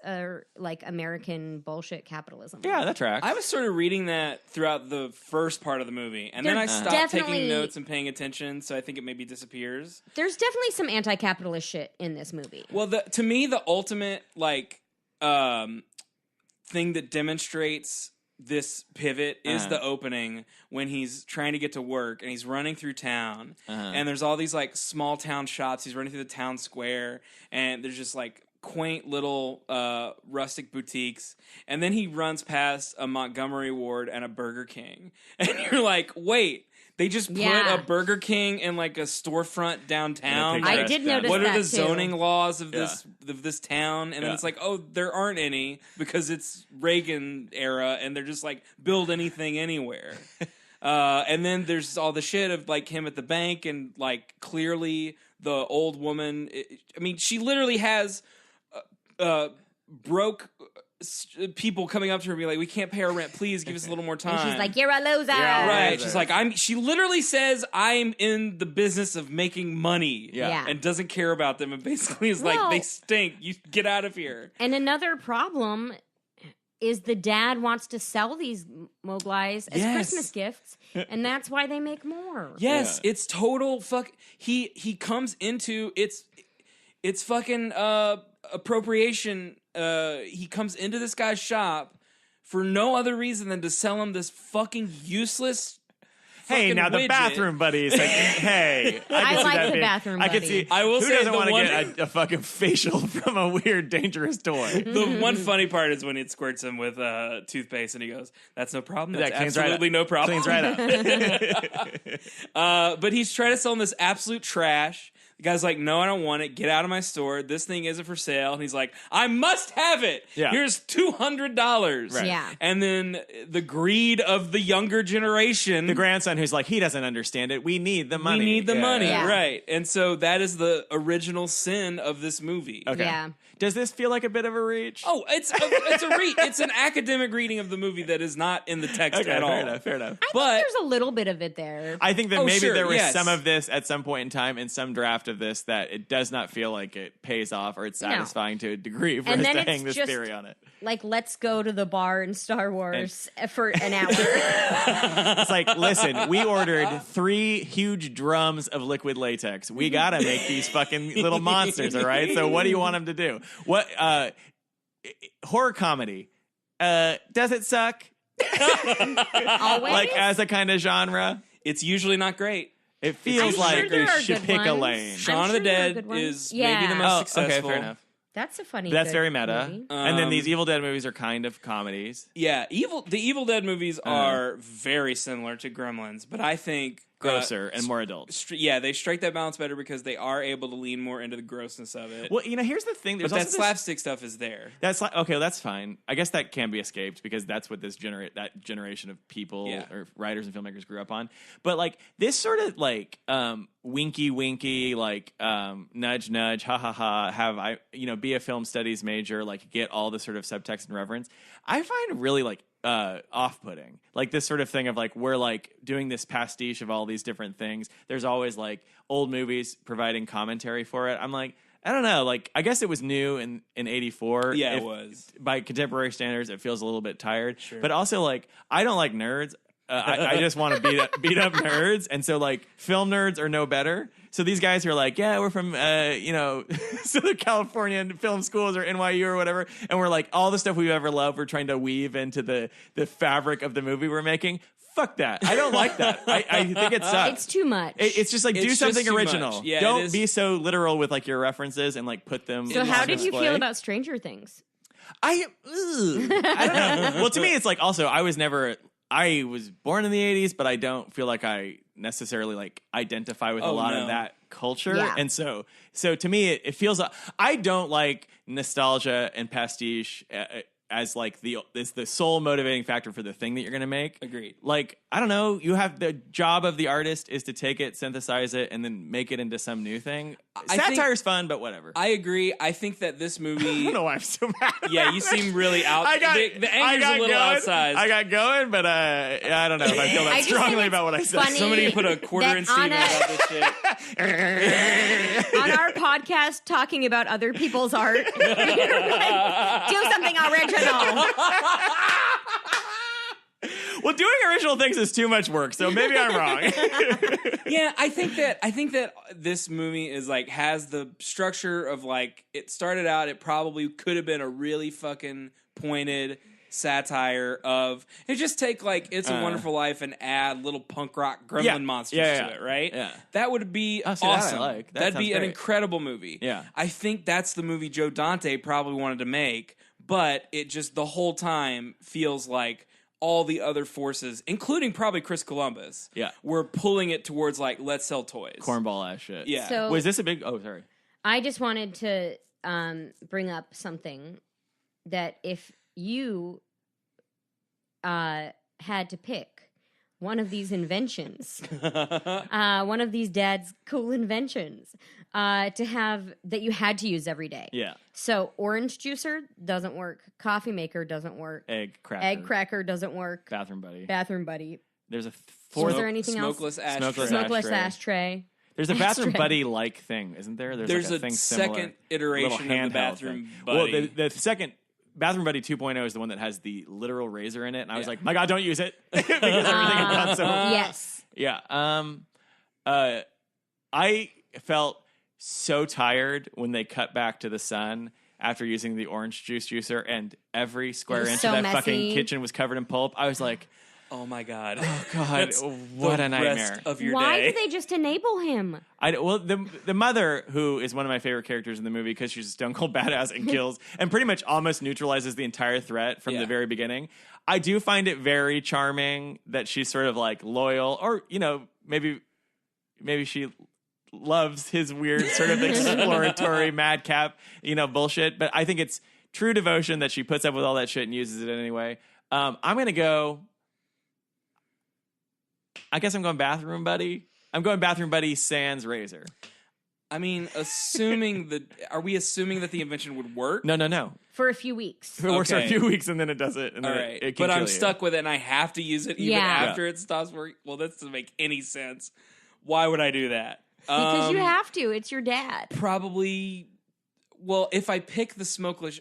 like American bullshit capitalism. Yeah, that tracks. I was sort of reading that throughout the first part of the movie, and then I stopped taking notes and paying attention, so I think it maybe disappears. There's definitely some anti-capitalist shit in this movie. Well, to me, the ultimate thing that demonstrates this pivot is the opening when he's trying to get to work and he's running through town, and there's all these like small town shops. He's running through the town square, and there's just like quaint little rustic boutiques, and then he runs past a Montgomery Ward and a Burger King, and you're like, wait, they just put a Burger King in like a storefront downtown. I did notice that. What are the too. zoning laws of this town? And then it's like, oh, there aren't any because it's Reagan era, and they're just like build anything anywhere. And then there's all the shit of like him at the bank, and like clearly the old woman. I mean, she literally has broke people coming up to her and be like, we can't pay our rent, please give us a little more time. And she's like, you're a loser. Right. She's like, she literally says, I'm in the business of making money. Yeah. And doesn't care about them, and basically is like, they stink, you get out of here. And another problem is the dad wants to sell these Moglais as Christmas gifts, and that's why they make more. Yes, it's total fuck. He comes into it's fucking appropriation. He comes into this guy's shop for no other reason than to sell him this fucking useless. Hey, now the bathroom buddy is like, hey, I like the bathroom buddy. I can see. I will who say doesn't want to get a fucking facial from a weird, dangerous toy? The one funny part is when it squirts him with toothpaste, and he goes, "That's no problem. That's absolutely no problem. Cleans right up." But he's trying to sell him this absolute trash. The guy's like, no, I don't want it. Get out of my store. This thing isn't for sale. And he's like, I must have it. Yeah. Here's $200. Right. Yeah. And then the greed of the younger generation. The grandson who's like, he doesn't understand it. We need the money. We need the money. Yeah. Right. And so that is the original sin of this movie. Okay. Yeah. Does this feel like a bit of a reach? Oh, it's a read. It's an academic reading of the movie that is not in the text at all. Fair enough. I think there's a little bit of it there. I think that maybe there was yes. some of this at some point in time in some draft of this that it does not feel like it pays off or it's satisfying to a degree for us to hang this theory on it. Like, let's go to the bar in Star Wars for an hour. It's like, listen, we ordered 3 huge drums of liquid latex. We gotta make these fucking little monsters, all right? So what do you want them to do? What horror comedy? Does it suck? Always? Like as a kind of genre, It's usually not great. it feels I'm like sure there you are should good pick a ones. lane. Shaun of sure the there are Dead good ones. is Yeah. maybe the most Oh, successful. okay, fair enough. That's a funny. That's good very meta. movie. And then these Evil Dead movies are kind of comedies. Yeah, the Evil Dead movies are very similar to Gremlins, but I think Grosser and more adult. they strike that balance better because they are able to lean more into the grossness of it. Well, here's the thing. but There's that also slapstick stuff is there. That's like okay, that's fine. I guess that can be escaped because that's what that generation of people or writers and filmmakers grew up on. But like this sort of like winky like nudge nudge ha ha ha have I be a film studies major, like get all the sort of subtext and reference. I find really like off-putting, like this sort of thing of like we're like doing this pastiche of all these different things. There's always like old movies providing commentary for it. I'm like, I don't know, like I guess it was new in '84. Yeah, it was. By contemporary standards it feels a little bit tired. Sure. But also like I don't like nerds. I just want to beat up nerds, and so like film nerds are no better. So these guys who are like, yeah, we're from Southern California film schools or NYU or whatever, and we're like all the stuff we've ever loved, we're trying to weave into the fabric of the movie we're making. Fuck that. I don't like that. I think it sucks. It's too much. It's just like do It's something just too original. much. Yeah, don't be so literal with like your references and like put them. So on how did you display. feel about Stranger Things? I don't know. Well, to me, it's like also I was born in the 80s, but I don't feel like I necessarily like identify with a lot of that culture. Yeah. And so to me, it feels I don't like nostalgia and pastiche as like the sole motivating factor for the thing that you're going to make. Agreed. Like, I don't know, you have the job of the artist is to take it, synthesize it, and then make it into some new thing. Satire's fun, but whatever. I agree. I think that this movie. I don't know why I'm so mad. Yeah, you seem really out. The anger's a little outsized. I got going, but I don't know if I feel that strongly about what I said. funny Somebody put a quarter in Steven about this shit. On our podcast talking about other people's art. You're like, do something original. Well, doing original things is too much work, so maybe I'm wrong. Yeah, I think that this movie is like has the structure of like it started out. It probably could have been a really fucking pointed satire of and just take like It's a Wonderful Life and add little punk rock gremlin monsters to it, right? Yeah. That would be see, awesome. that I like. That That'd sounds be an great. incredible movie. Yeah. I think that's the movie Joe Dante probably wanted to make, but it just the whole time feels like all the other forces, including probably Chris Columbus, were pulling it towards like let's sell toys, Cornball ass shit. Yeah. So Was this a big? Oh, sorry. I just wanted to bring up something that if you had to pick one of these inventions, one of these dad's cool inventions, to have that you had to use every day. Yeah. So orange juicer doesn't work. Coffee maker doesn't work. Egg cracker. Egg cracker doesn't work. Bathroom buddy. Bathroom buddy. There's a Was there anything smokeless else? ashtray. Smokeless ashtray. There's a bathroom Ashtray. buddy like thing, isn't there? There's like a thing second similar. iteration Little of the handheld bathroom thing. buddy. Well, the second Bathroom Buddy 2.0 is the one that has the literal razor in it, and I was like, my God, don't use it because everything had gone so. Yes. Yeah. I felt so tired when they cut back to the sun after using the orange juice juicer, and every square was inch so of that messy. fucking kitchen was covered in pulp. I was like, oh my God. oh God, That's what the a nightmare. rest of your Why day. did they just enable him? Well, the mother, who is one of my favorite characters in the movie because she's a stone cold badass and kills and pretty much almost neutralizes the entire threat from the very beginning. I do find it very charming that she's sort of like loyal, or maybe she loves his weird sort of exploratory madcap bullshit. But I think it's true devotion that she puts up with all that shit and uses it anyway. I'm gonna go. I guess I'm going Bathroom Buddy. I'm going Bathroom Buddy sans razor. I mean, are we assuming that the invention would work? No. For a few weeks. It works for a Okay. few weeks and then it does it. And All then right, it can but I'm kill you. stuck with it and I have to use it even after it stops working. Well, that doesn't make any sense. Why would I do that? Because you have to. It's your dad. Probably. Well, if I pick the smokeless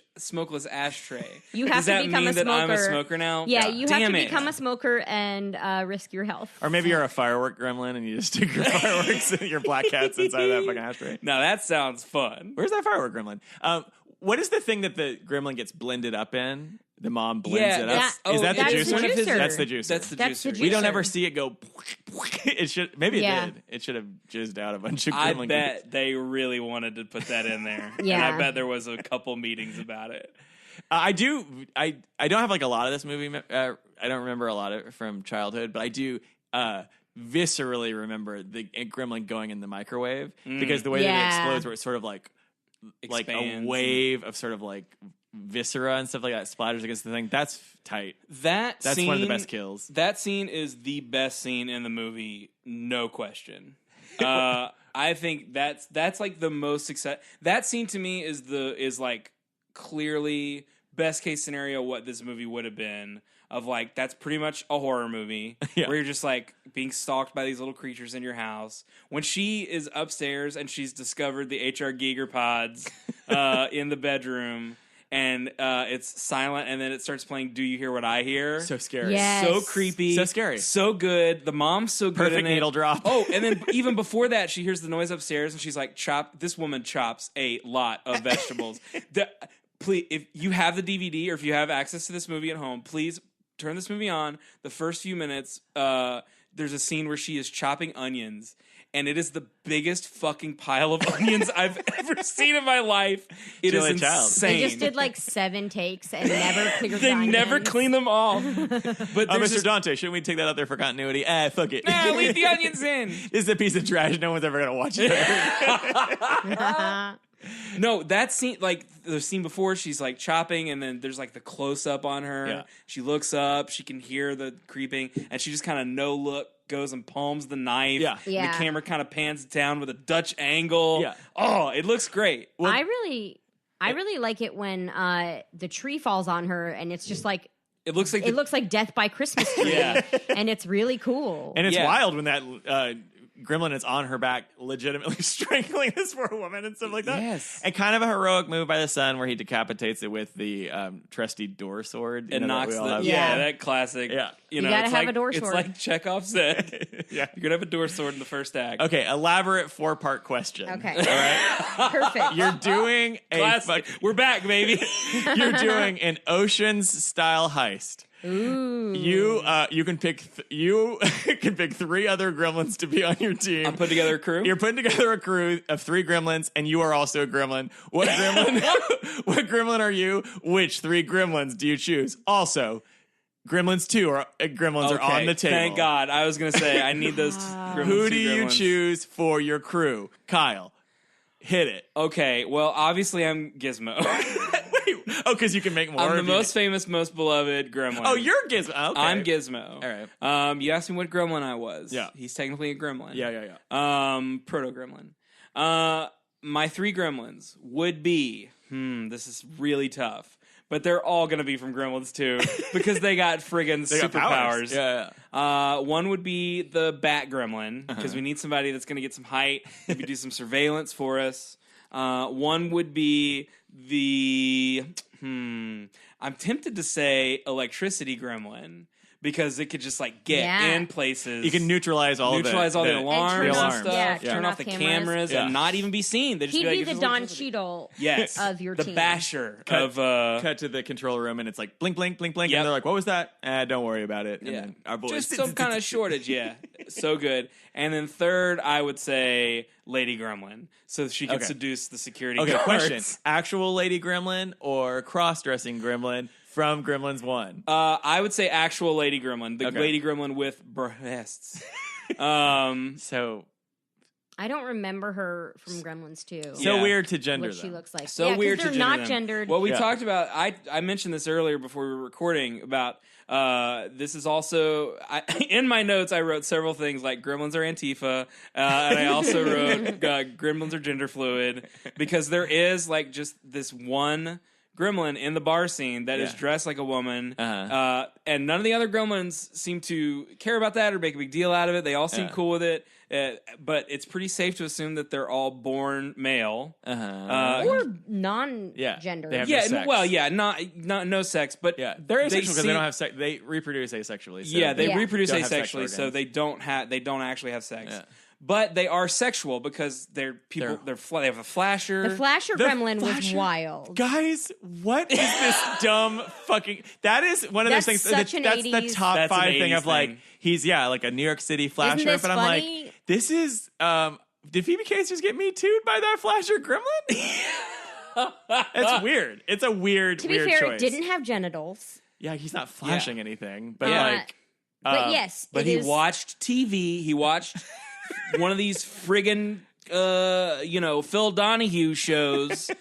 ashtray, You have does to that become mean a that I'm a smoker. smoker now? Yeah, you have Damn to it. become a smoker and risk your health. Or maybe you're a firework gremlin and you just stick your fireworks and your black cats inside of that fucking ashtray. Now that sounds fun. Where's that firework gremlin? What is the thing that the gremlin gets blended up in? the mom blends Yeah, it up. that- Is that the that's juicer? the juicer. That's the juicer. That's the That's the juicer. We don't juicer. ever see it go. It should maybe it Yeah. did. It should have jizzed out a bunch of. I gremlin bet they really wanted to put that in there. And Yeah. I bet there was a couple meetings about it. I do. I don't have like a lot of this movie. I don't remember a lot of it from childhood, but I do viscerally remember the gremlin going in the microwave because the way that it Yeah. explodes, where it's sort of like a Expands wave of sort of like viscera and stuff like that splatters against the thing. That's tight. That's That's scene, one of the best kills. That scene is the best scene in the movie, no question. I think that's like the most success. That scene to me is like clearly best case scenario what this movie would have been. Of like that's pretty much a horror movie Yeah. where you're just like being stalked by these little creatures in your house. When she is upstairs and she's discovered the HR Giger pods in the bedroom. And it's silent, and then it starts playing "Do You Hear What I Hear?" So scary. Yes. So creepy, So scary. so good. The mom's so good. Perfect in it. needle drop. Oh, and then even before that, she hears the noise upstairs, and she's like, This woman chops a lot of vegetables." Please, if you have the DVD or if you have access to this movie at home, please turn this movie on. The first few minutes, there's a scene where she is chopping onions. And it is the biggest fucking pile of onions I've ever seen in my life. It is Julia Child. insane. They just did like 7 takes and never cleared They the never onions. clean them off. But there's Mr. this, Dante, shouldn't we take that out there for continuity? Fuck it. nah, leave the onions in. This is a piece of trash. No one's ever gonna watch it. No, that scene, like the scene before, she's like chopping, and then there's like the close up on her. Yeah. She looks up, she can hear the creeping, and she just kind of no look goes and palms the knife. Yeah. Yeah. The camera kind of pans down with a Dutch angle. Yeah. Oh, it looks great. I really like it when the tree falls on her and it's just like It looks like it looks like Death by Christmas Tree. Yeah. And it's really cool. And it's Yeah. wild when that gremlin is on her back, legitimately strangling this poor woman and stuff like that. Yes. And kind of a heroic move by the son where he decapitates it with the trusty door sword. You it know, that knocks we all the have. Yeah. that classic. Yeah. You know, gotta it's have like, a door It's sword. like Chekhov said. Yeah. You're gonna have a door sword in the first act. Okay, elaborate 4-part question. Okay. All right. Perfect. You're doing a Classic. We're back, baby. you're doing an Ocean's style heist. Ooh. You can pick you can pick 3 other gremlins to be on your team. I'm putting together a crew. You're putting together a crew of 3 gremlins, and you are also a gremlin. What gremlin? What gremlin are you? Which 3 gremlins do you choose? Also, Gremlins 2 or Gremlins are on the table. Thank God. I was gonna say I need those. Gremlins, Who 2 do you gremlins. choose for your crew? Kyle, hit it. Okay, well, obviously I'm Gizmo. Oh, because you can make more. I'm the of you. most famous, most beloved gremlin. Oh, you're Gizmo. Okay. I'm Gizmo. All right. You asked me what gremlin I was. Yeah. He's technically a gremlin. Yeah. Proto gremlin. My 3 gremlins would be. This is really tough. But they're all going to be from Gremlins 2 because they got friggin' They got powers. superpowers. Yeah. One would be the Bat Gremlin because we need somebody that's going to get some height, maybe do some surveillance for us. One would be the I'm tempted to say Electricity Gremlin because it could just like get Yeah. in places. You can neutralize all all the alarms and alarms. stuff. Yeah, turn off the cameras Yeah. and not even be seen. They just He'd be, like, be it's the just Don electricity. Cheadle Yes, of your the team. basher Cut- of Cut to the control room, and it's like blink, blink, blink, blink, Yep. and they're like, "What was that?" Don't worry about it. And Yeah. then our boys just some kind of shortage. Yeah, so good. And then third, I would say Lady Gremlin, so she can Okay. seduce the security Okay, guards. question: actual Lady Gremlin or cross-dressing Gremlin from Gremlins 1? I would say actual Lady Gremlin, the Okay. Lady Gremlin with breasts. So I don't remember her from Gremlins 2. Yeah. weird to gender What she them. looks like. So Yeah, 'cause weird to they're gender not them. gendered. Well, we Yeah. talked about. I mentioned this earlier before we were recording about. This is also in my notes. I wrote several things like Gremlins are Antifa, and I also wrote Gremlins are gender fluid because there is like just this one gremlin in the bar scene that is Yeah. dressed like a woman, Uh-huh. and none of the other gremlins seem to care about that or make a big deal out of it. They all seem Yeah. cool with it, but it's pretty safe to assume that they're all born male. or non-gendered. they have Yeah, no sex. well, yeah, not no sex, but Yeah, they're asexual because they seem- don't have sex. They reproduce asexually. So Yeah, they Yeah. reproduce Don't have sex asexually, so organs. they don't actually have sex. Yeah. but they are sexual because they have a flasher. The flasher gremlin was wild. Guys, what is this dumb fucking... That is one of those things... Such an that's 80s. the top That's 5 an thing 80s of like, thing. he's, like a New York City flasher. Isn't this but I'm funny? like, this is... did Phoebe Cates just get Me Too'd by that flasher gremlin? It's weird. It's a weird, To be weird fair, choice. it didn't have genitals. Yeah, he's not flashing anything. But Yeah. like... But yes, But it he is- watched TV. He watched one of these friggin' Phil Donahue shows,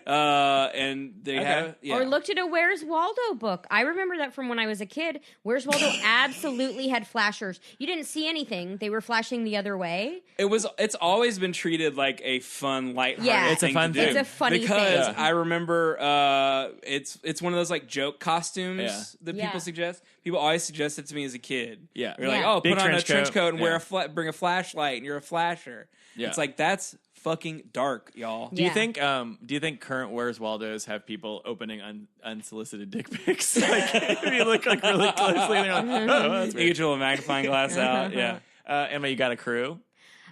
and they have Or looked at a Where's Waldo book. I remember that from when I was a kid. Where's Waldo absolutely had flashers. You didn't see anything; they were flashing the other way. It's always been treated like a fun, lighthearted Yeah, It's a thing fun to thing. do. It's a funny because thing. I remember it's one of those like joke costumes that Yeah. people suggest. People always suggest it to me as a kid. Yeah. You're like, Yeah. oh, Big put on a trench trench coat. coat and Yeah. bring a flashlight, and you're a flasher. Yeah. It's like that's fucking dark, y'all. Do you Yeah. think current Where's Waldo's have people opening unsolicited dick pics? Like if you look like really closely, and they're like, oh, that's You weird. get your little magnifying glass out. Yeah. Emma, you got a crew?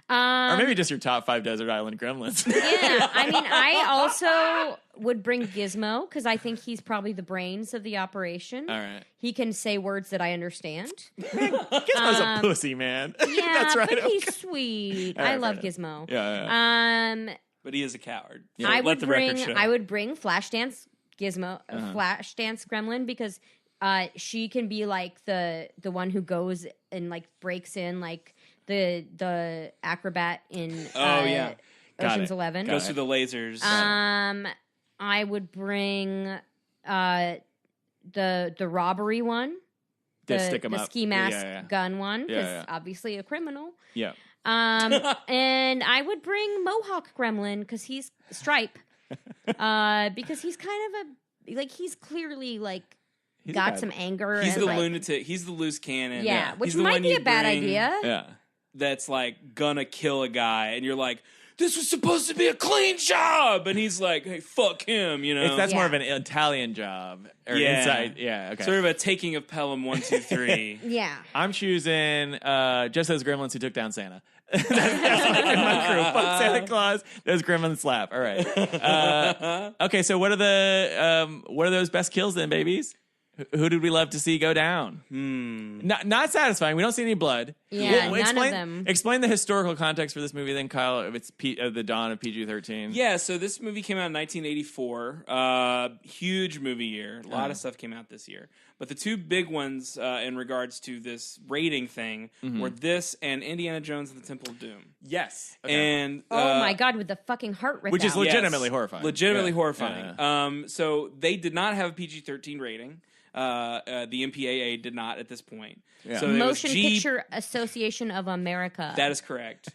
Or maybe just your top 5 desert island gremlins. Yeah, I mean, I also would bring Gizmo because I think he's probably the brains of the operation. All right. He can say words that I understand. Gizmo's a pussy, man. Yeah, That's right. but he's sweet. All right, I love fair Gizmo. Yeah. But he is a coward. Yeah. I Let would the record bring show. I would bring Flashdance Gizmo, Flashdance Gremlin because she can be like the one who goes and like breaks in like the acrobat in Oh, yeah. Got Ocean's it. 11. Goes through the lasers. I would bring the robbery one. To The, stick 'em the up. ski mask Yeah, yeah. gun one because Yeah, yeah. obviously a criminal. Yeah. And I would bring Mohawk Gremlin because he's Stripe. Because he's kind of he's clearly like He's got bad. some anger. He's and, the like, lunatic. He's the loose cannon. Yeah, which He's the might one be you a bad bring idea. Yeah. That's like gonna kill a guy, and you're like, "This was supposed to be a clean job," and he's like, "Hey, fuck him," you know. That's more Yeah. of an Italian job. Or Yeah. inside. Yeah, okay. Sort of a taking of Pelham 1, 2, 3. Yeah. I'm choosing just those gremlins who took down Santa. That's like in my crew. Fuck Santa Claus. Those gremlins slap. All right. Okay, so what are those best kills then, babies? Who did we love to see go down? Not satisfying. We don't see any blood. Yeah, none of explain, them. Explain the historical context for this movie, then, Kyle. If it's the dawn of PG-13. Yeah, so this movie came out in 1984. Huge movie year. A lot of stuff came out this year. But the two big ones in regards to this rating thing were this and Indiana Jones and the Temple of Doom. Yes. Okay. And Oh my god, with the fucking heart rip Which is out. legitimately horrifying. Legitimately Yeah. horrifying. Yeah. So they did not have a PG-13 rating. The MPAA did not at this point. Yeah. So it was Motion G- Picture Association of America. That is correct.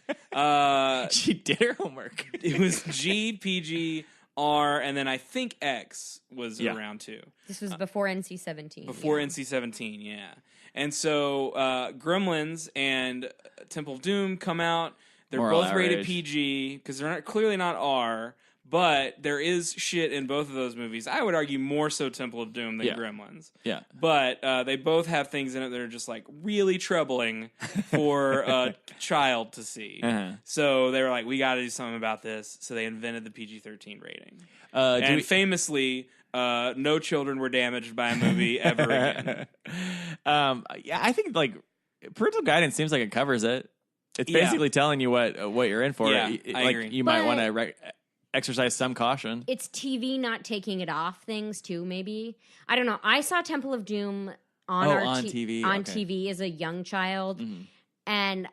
She did her homework. It was G, PG, R, and then I think X was Yeah. around too. This was before NC-17. Before yeah. NC-17, yeah. And so Gremlins and Temple of Doom come out. They're Moral both rated outrage. PG because they're clearly not R. But there is shit in both of those movies. I would argue more so Temple of Doom than Yeah. Gremlins. Yeah. But they both have things in it that are just like really troubling for a child to see. Uh-huh. So they were like, we got to do something about this. So they invented the PG-13 rating. Do And we- famously, no children were damaged by a movie ever again. Yeah, I think like parental guidance seems like it covers it. It's Yeah. basically telling you what you're in for. Yeah, I like agree. you might But- want to exercise some caution. It's TV not taking it off things too, maybe. I don't know. I saw Temple of Doom on on TV, on okay. TV as a young child. And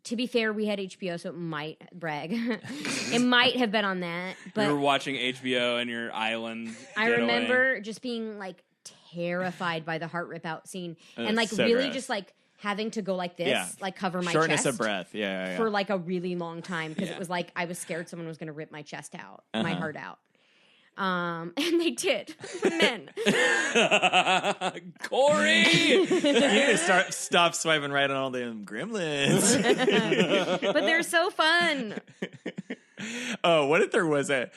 to be fair, we had HBO, so it might it might have been on that. But You were watching HBO in your island. I getaway. remember just being like terrified by the heart rip out scene and like so really gross. just like having to go like this, Yeah. like cover my Shortness chest of breath. Yeah. for like a really long time because Yeah. it was like I was scared someone was going to rip my chest out, my Uh-huh. heart out. And they did. The men. Corey! You need to stop swiping right on all them gremlins. But they're so fun. Oh, what if there was a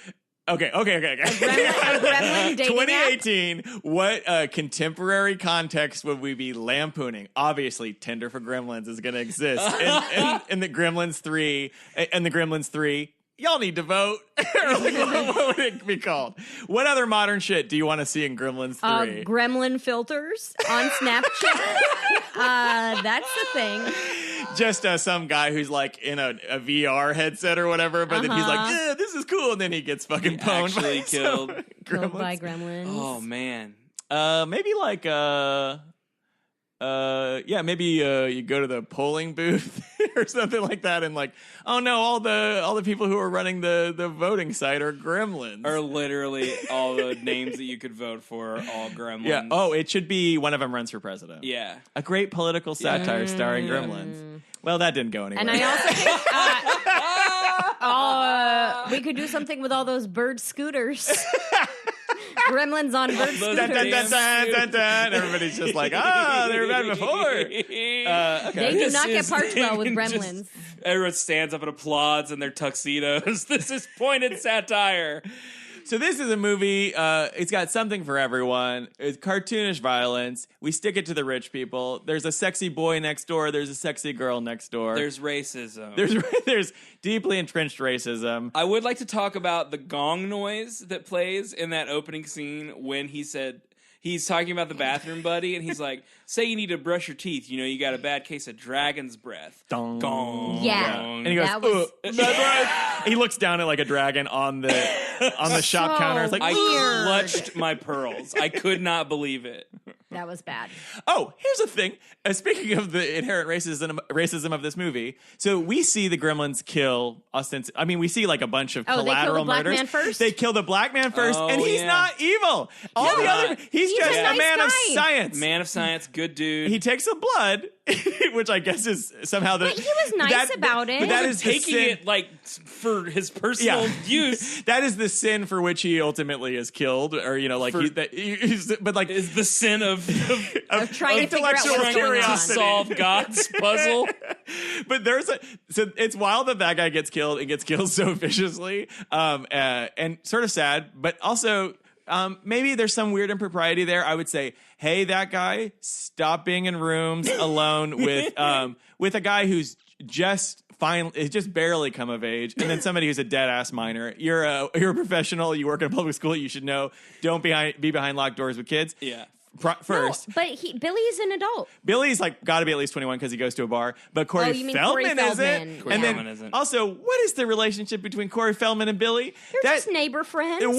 Okay. A gremlin dating app? 2018, what contemporary context would we be lampooning? Obviously, Tinder for Gremlins is going to exist. And the Gremlins 3, y'all need to vote. What would it be called? What other modern shit do you want to see in Gremlins 3? Gremlin filters on Snapchat. That's the thing. Just some guy who's like in a VR headset or whatever, but then he's like, yeah, this is cool. And then he gets fucking pwned. Actually killed. Killed by gremlins. Oh, man. Maybe like maybe you go to the polling booth or something like that, and like, oh no, all the people who are running the voting site are gremlins. Or literally all the names that you could vote for are all gremlins. Yeah. Oh, it should be one of them runs for president. Yeah. A great political satire starring gremlins. Well, that didn't go anywhere. And I also think we could do something with all those bird scooters. Gremlins on bird scooters. Dun, dun, dun, dun, dun, dun. Everybody's just like, they were bad before. Okay. They do not get parts well with gremlins. Everyone stands up and applauds in their tuxedos. This is pointed satire. So this is a movie, it's got something for everyone. It's cartoonish violence. We stick it to the rich people. There's a sexy boy next door. There's a sexy girl next door. There's racism. There's deeply entrenched racism. I would like to talk about the gong noise that plays in that opening scene when he said... He's talking about the bathroom buddy, and he's like, say you need to brush your teeth. You know, you got a bad case of dragon's breath. Dong. Gong. Yeah. Gong. And he goes, That was- he looks down at like a dragon on the shop So counter. It's like, I weird. clutched my pearls. I could not believe it. That was bad. oh, here's the thing. Speaking of the inherent racism of this movie, so we see the gremlins kill ostensibly. I mean, we see like a bunch of Oh, they kill the collateral black murders. man first? They kill the black man first, Oh, and he's yeah. not evil. All the other, he's just a a nice man of guy. science. Man of science, good dude. He takes the blood, which I guess is somehow the. But he was nice about it. But that He is wasn't the taking sin. it like for his personal use. That is the sin for which he ultimately is killed, or you know, like, but like Is the sin of Trying to figure out intellectual what's going on. curiosity. solve God's puzzle. But so it's wild that guy gets killed and gets killed so viciously, and sort of sad, but also maybe there's some weird impropriety there. I would say, hey, that guy, stop being in rooms alone with a guy who's just barely come of age, and then somebody who's a dead ass minor. You're a professional. You work in a public school. You should know. Don't be behind locked doors with kids. Yeah. First, No, but Billy's an adult. Billy's like got to be at least 21 because he goes to a bar. But Corey you mean Feldman Corey isn't. Feldman. Corey And then Feldman isn't. also, what is the relationship between Corey Feldman and Billy? They're just neighbor friends. In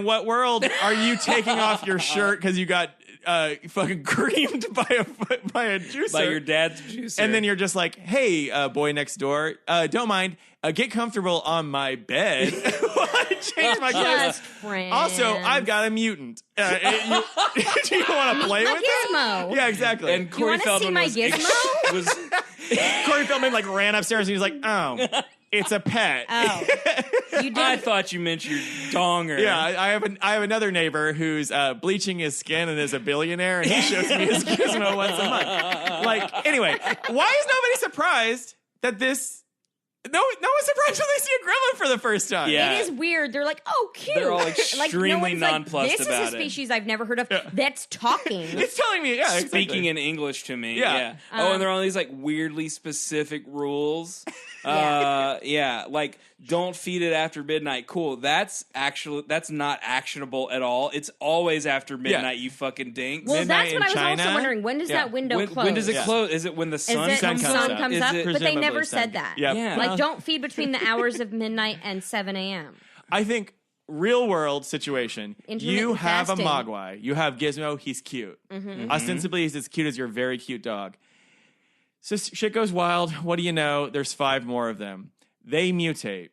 what world are you taking off your shirt because you got fucking creamed by a juicer? By your dad's juicer. And then you're just like, hey, boy next door, don't mind. Get comfortable on my bed while I change my clothes. Just friends. Also, I've got a mutant. Do you want to play my with it? Gizmo. Yeah, exactly. And Corey wanna see Feldman my was, gizmo? was Corey Feldman like ran upstairs and he was like, oh, it's a pet. Oh, you I did. thought you meant your donger. Yeah, I have another neighbor who's bleaching his skin and is a billionaire, and he shows me his gizmo once a month. Like, anyway, why is nobody surprised that this? No one's surprised when they see a gremlin for the first time. Yeah. It is weird. They're like, oh, cute. They're all like, extremely no one's like, nonplussed this about is a it. species I've never heard of that's talking. It's telling me, yeah, exactly. Speaking in English to me. Yeah. Oh, and there are all these like weirdly specific rules. Yeah. Like don't feed it after midnight. Cool. That's not actionable at all. It's always after midnight, you fucking dinks. Well, Midnight that's in what I was China? also wondering. When does that window close? when does it Yeah. close? Is it when the sun Is it comes sun up? comes Is up? it- But they Presumably never sun. said that. Yeah. Yeah. Like, don't feed between the hours of midnight and 7 a.m. I think real world situation. Intermittent You have fasting. a Mogwai. You have Gizmo. He's cute. Ostensibly, he's as cute as your very cute dog. So shit goes wild. What do you know? There's 5 more of them. They mutate.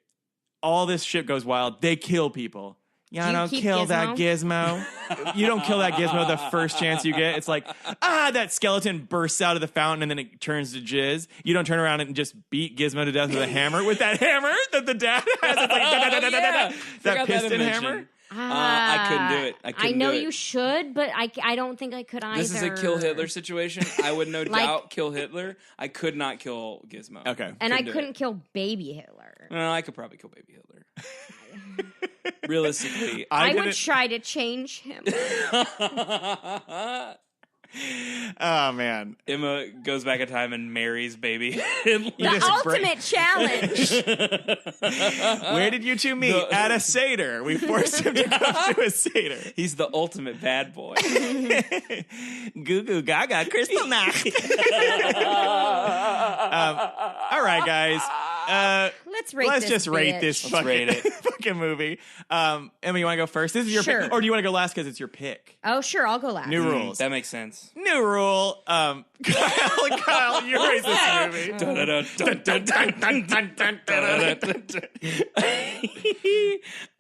All this shit goes wild. They kill people. Yeah, Do you don't keep kill Gizmo? that Gizmo. You don't kill that Gizmo the first chance you get. It's like, that skeleton bursts out of the fountain and then it turns to jizz. You don't turn around and just beat Gizmo to death with a hammer. With that hammer that the dad has. It's like, Yeah. that Forgot piston invention. hammer. I couldn't do it. I I couldn't know do it. you should, but I don't think I could either. This is a kill Hitler situation. I would no Like- doubt kill Hitler. I could not kill Gizmo. Okay. And I do couldn't it. kill baby Hitler. No, I could probably kill baby Hitler. Realistically, I would try to change him. Oh man, Emma goes back in time and marries baby. The ultimate challenge. Where did you two meet? At a Seder. We forced him to come to a Seder. He's the ultimate bad boy. Goo goo gaga crystal nacht. All right, guys. Let's just rate this fucking movie. Emma, you want to go first? This is your pick, or do you want to go last because it's your pick? Oh, sure, I'll go last. New rules. That makes sense. New rule. Kyle, you rate this movie.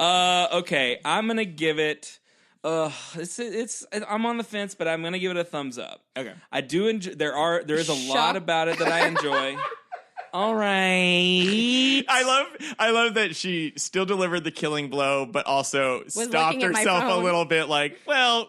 Okay, I'm gonna give it. I'm on the fence, but I'm gonna give it a thumbs up. Okay, I do enjoy. There is a lot about it that I enjoy. All right. I love that she still delivered the killing blow, but also stopped herself a little bit. Like, well,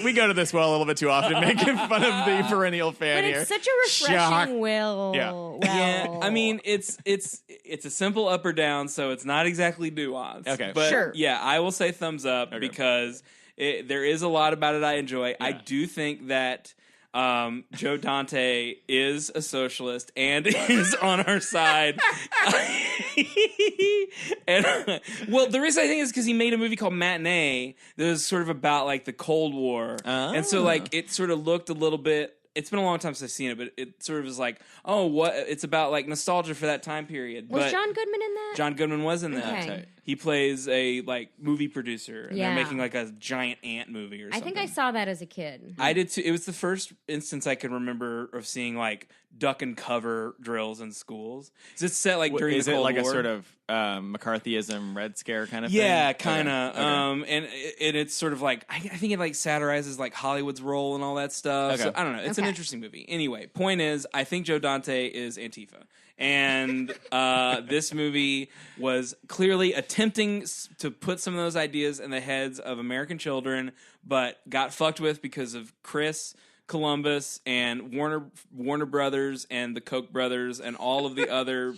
we go to this well a little bit too often, making fun of the perennial fan here. But it's such a refreshing will. Yeah. I mean, it's a simple up or down, so it's not exactly nuanced. Okay, but yeah, I will say thumbs up because there is a lot about it I enjoy. Yeah. I do think that. Joe Dante is a socialist and is on our side. And well, the reason I think is because he made a movie called Matinee that was sort of about like the Cold War, and so like it sort of looked a little bit. It's been a long time since I've seen it, but it sort of was like, oh, what? It's about like nostalgia for that time period. Was John Goodman in that? John Goodman was in that. Okay. He plays a like movie producer, and Yeah. they're making like a giant ant movie or something. I think I saw that as a kid. I did too. It was the first instance I can remember of seeing like duck and cover drills in schools. Is it set like during the Cold War? Is it like a sort of McCarthyism, Red Scare kind of thing? Yeah, kind of. Okay. And it's sort of like I think it like satirizes like Hollywood's role and all that stuff. Okay. So I don't know. It's an interesting movie. Anyway, point is, I think Joe Dante is Antifa. And this movie was clearly attempting to put some of those ideas in the heads of American children, but got fucked with because of Chris Columbus and Warner Brothers and the Koch brothers and all of the other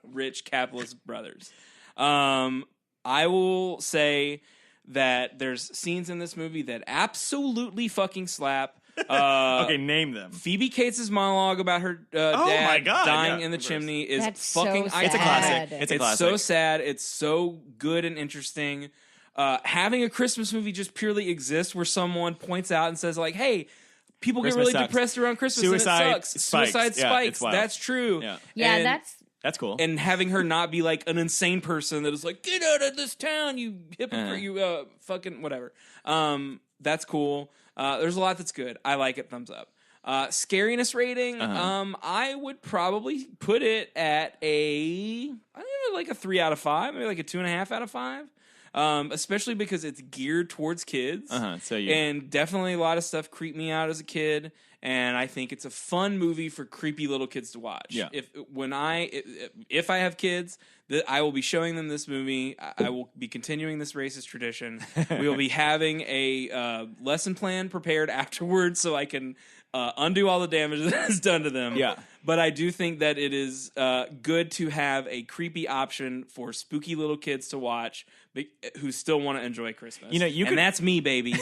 rich capitalist brothers. I will say that there's scenes in this movie that absolutely fucking slap. Okay, name them. Phoebe Cates' monologue about her dad dying in the chimney is fucking so iconic. It's a classic. It's so sad. It's so good and interesting. Having a Christmas movie just purely exist where someone points out and says like, hey, people Christmas get really sucks. depressed around Christmas Suicide and it sucks. spikes. Suicide Yeah, spikes. it's wild. That's true. Yeah, that's cool. And having her not be like an insane person that is like, get out of this town, you hypocrite, you fucking whatever. That's cool. There's a lot that's good. I like it. Thumbs up. Scariness rating. I would probably put it at like a 3 out of 5, maybe like a 2.5 out of 5. Especially because it's geared towards kids. And definitely a lot of stuff creeped me out as a kid. And I think it's a fun movie for creepy little kids to watch. Yeah. If I have kids, I will be showing them this movie. I will be continuing this racist tradition. We will be having a lesson plan prepared afterwards so I can undo all the damage that is done to them. Yeah. But I do think that it is good to have a creepy option for spooky little kids to watch who still want to enjoy Christmas. And that's me, baby.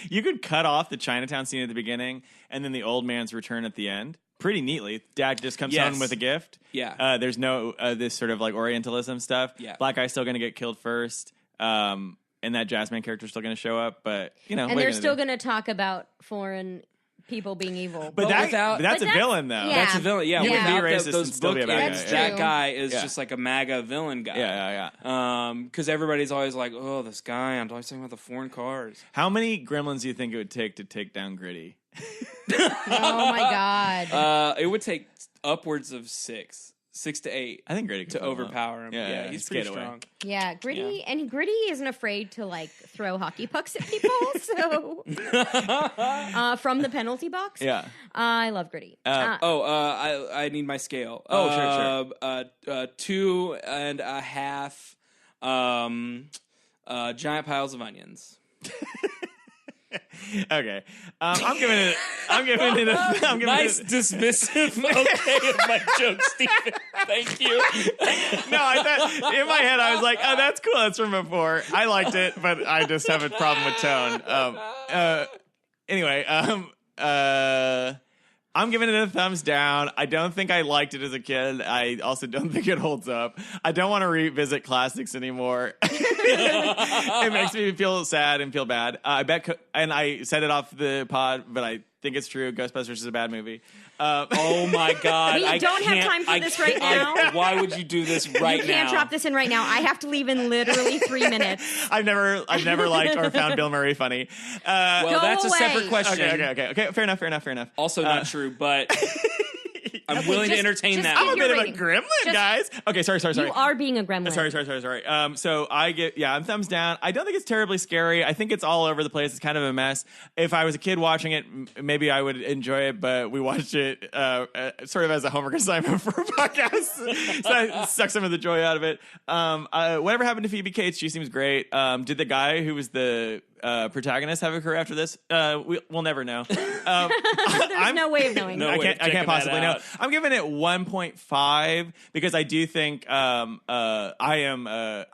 You could cut off the Chinatown scene at the beginning and then the old man's return at the end pretty neatly. Dad just comes home with a gift. Yeah. There's no this sort of like Orientalism stuff. Yeah. Black guy's still going to get killed first. And that Jazzman character's still going to show up. But, and they're still going to talk about foreign people being evil. But that's a villain, though. Yeah. That's a villain. Yeah, You can be without racist those and still be a bad bookends, guy. that True. guy is just like a MAGA villain guy. Yeah. Because everybody's always like, oh, this guy, I'm always talking about the foreign cars. How many Gremlins do you think it would take to take down Gritty? Oh, my God. It would take upwards of 6 to 8. I think Gritty could to pull him overpower him. up. Yeah, he's pretty skate away. strong. Yeah, Gritty isn't afraid to like throw hockey pucks at people. So from the penalty box. Yeah. I love Gritty. I need my scale. Sure. 2.5 giant piles of onions. Okay. I'm giving it. Nice dismissive okay of my joke, Stephen. Thank you. No, I thought in my head I was like, oh, that's cool. That's from before. I liked it, but I just have a problem with tone. Anyway, I'm giving it a thumbs down. I don't think I liked it as a kid. I also don't think it holds up. I don't want to revisit classics anymore. It makes me feel sad and feel bad. I bet, and I said it off the pod, but I think it's true. Ghostbusters is a bad movie. Oh my God! We don't have time for this right now. Why would you do this right now? You can't drop this in right now. I have to leave in literally 3 minutes. I've never liked or found Bill Murray funny. Well, that's a separate question. Okay. Fair enough. Also not true, but I'm willing to entertain just that. I'm a bit of a rating. gremlin, guys. Okay, sorry. You are being a gremlin. Sorry. So I'm thumbs down. I don't think it's terribly scary. I think it's all over the place. It's kind of a mess. If I was a kid watching it, maybe I would enjoy it, but we watched it sort of as a homework assignment for a podcast. So that sucked some of the joy out of it. Whatever happened to Phoebe Cates? She seems great. Did the guy who was the protagonist have a career after this? We'll never know. There's no way of knowing. I can't possibly know. I'm giving it 1.5 because I do think I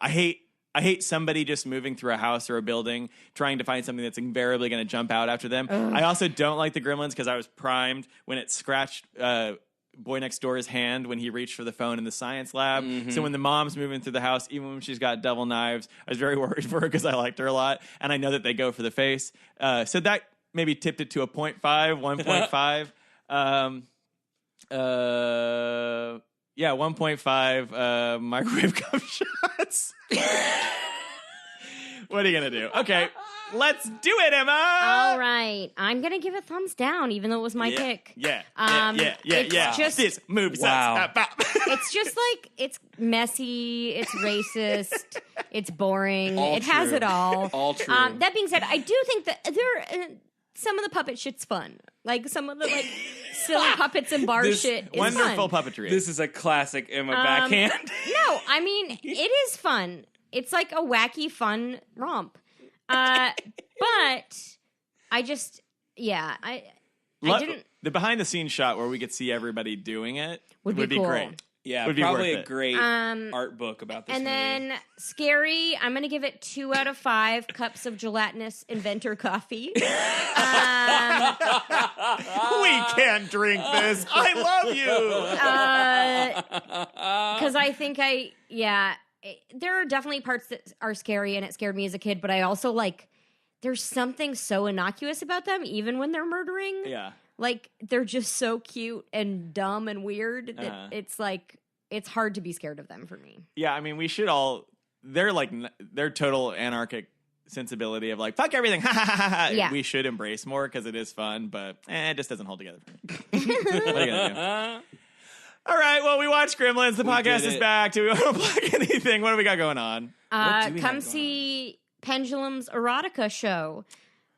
hate somebody just moving through a house or a building trying to find something that's invariably going to jump out after them. I also don't like the Gremlins because I was primed when it scratched Boy Next Door's hand when he reached for the phone in the science lab. Mm-hmm. So when the mom's moving through the house, even when she's got double knives, I was very worried for her because I liked her a lot. And I know that they go for the face. So that maybe tipped it to a 0.5, 1.5. 1.5 microwave cup shots. What are you going to do? Okay, let's do it, Emma. All right. I'm going to give it thumbs down, even though it was my pick. Yeah. It's just, this movie wow. It's just like, it's messy, it's racist, it's boring. All it has true. it all. All true. That being said, I do think that some of the puppet shit's fun. Like, some of the, silly puppets and bar shit is wonderful fun. puppetry. This is a classic Emma backhand. No, I mean, it is fun. It's like a wacky, fun romp. But I just, I didn't. The behind the scenes shot where we could see everybody doing it would be cool. great. Yeah, would be probably worth a it. great art book about this And movie. then scary, I'm going to give it 2 out of 5 cups of gelatinous inventor coffee. We can't drink this. I love you. Because I think there are definitely parts that are scary, and it scared me as a kid, but I also there's something so innocuous about them, even when they're murdering. Yeah. They're just so cute and dumb and weird that it's hard to be scared of them for me. Yeah, I mean, we should all. Their total anarchic sensibility of fuck everything. Yeah. We should embrace more because it is fun, but it just doesn't hold together for me. What are you gonna do? All right, well, we watched Gremlins. The podcast is back. Do we want to plug anything? What do we got going on? Come see Pendulum's erotica show.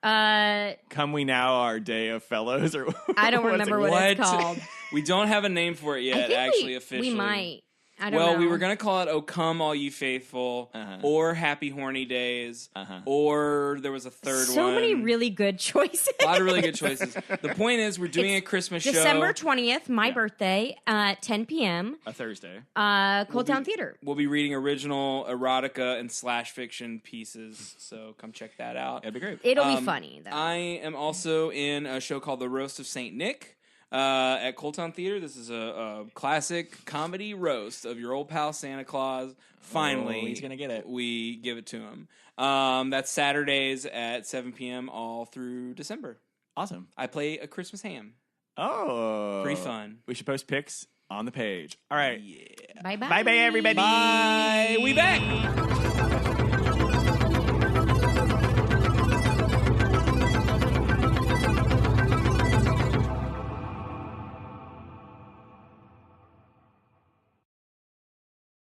Come We Now, Our Day of Fellows, or I don't remember what it's called. We don't have a name for it yet, actually, officially. We might. I don't know. Well, we were going to call it "Oh Come All You Faithful," or "Happy Horny Days," or there was a third one. So many really good choices. A lot of really good choices. The point is, we're doing a Christmas show. December 20th, my birthday, 10 p.m. A Thursday. Cold Town Theater. We'll be reading original erotica and slash fiction pieces, so come check that out. That'd be great. It'll be funny, though. I am also in a show called The Roast of St. Nick. At Cold Town Theater. This is a classic comedy roast of your old pal Santa Claus. Finally, he's gonna get it. We give it to him. That's Saturdays at 7 p.m. all through December. Awesome. I play a Christmas ham. Oh, Pretty fun. We should post pics on the page. All right. Bye-bye. Bye-bye, everybody. Bye. We back.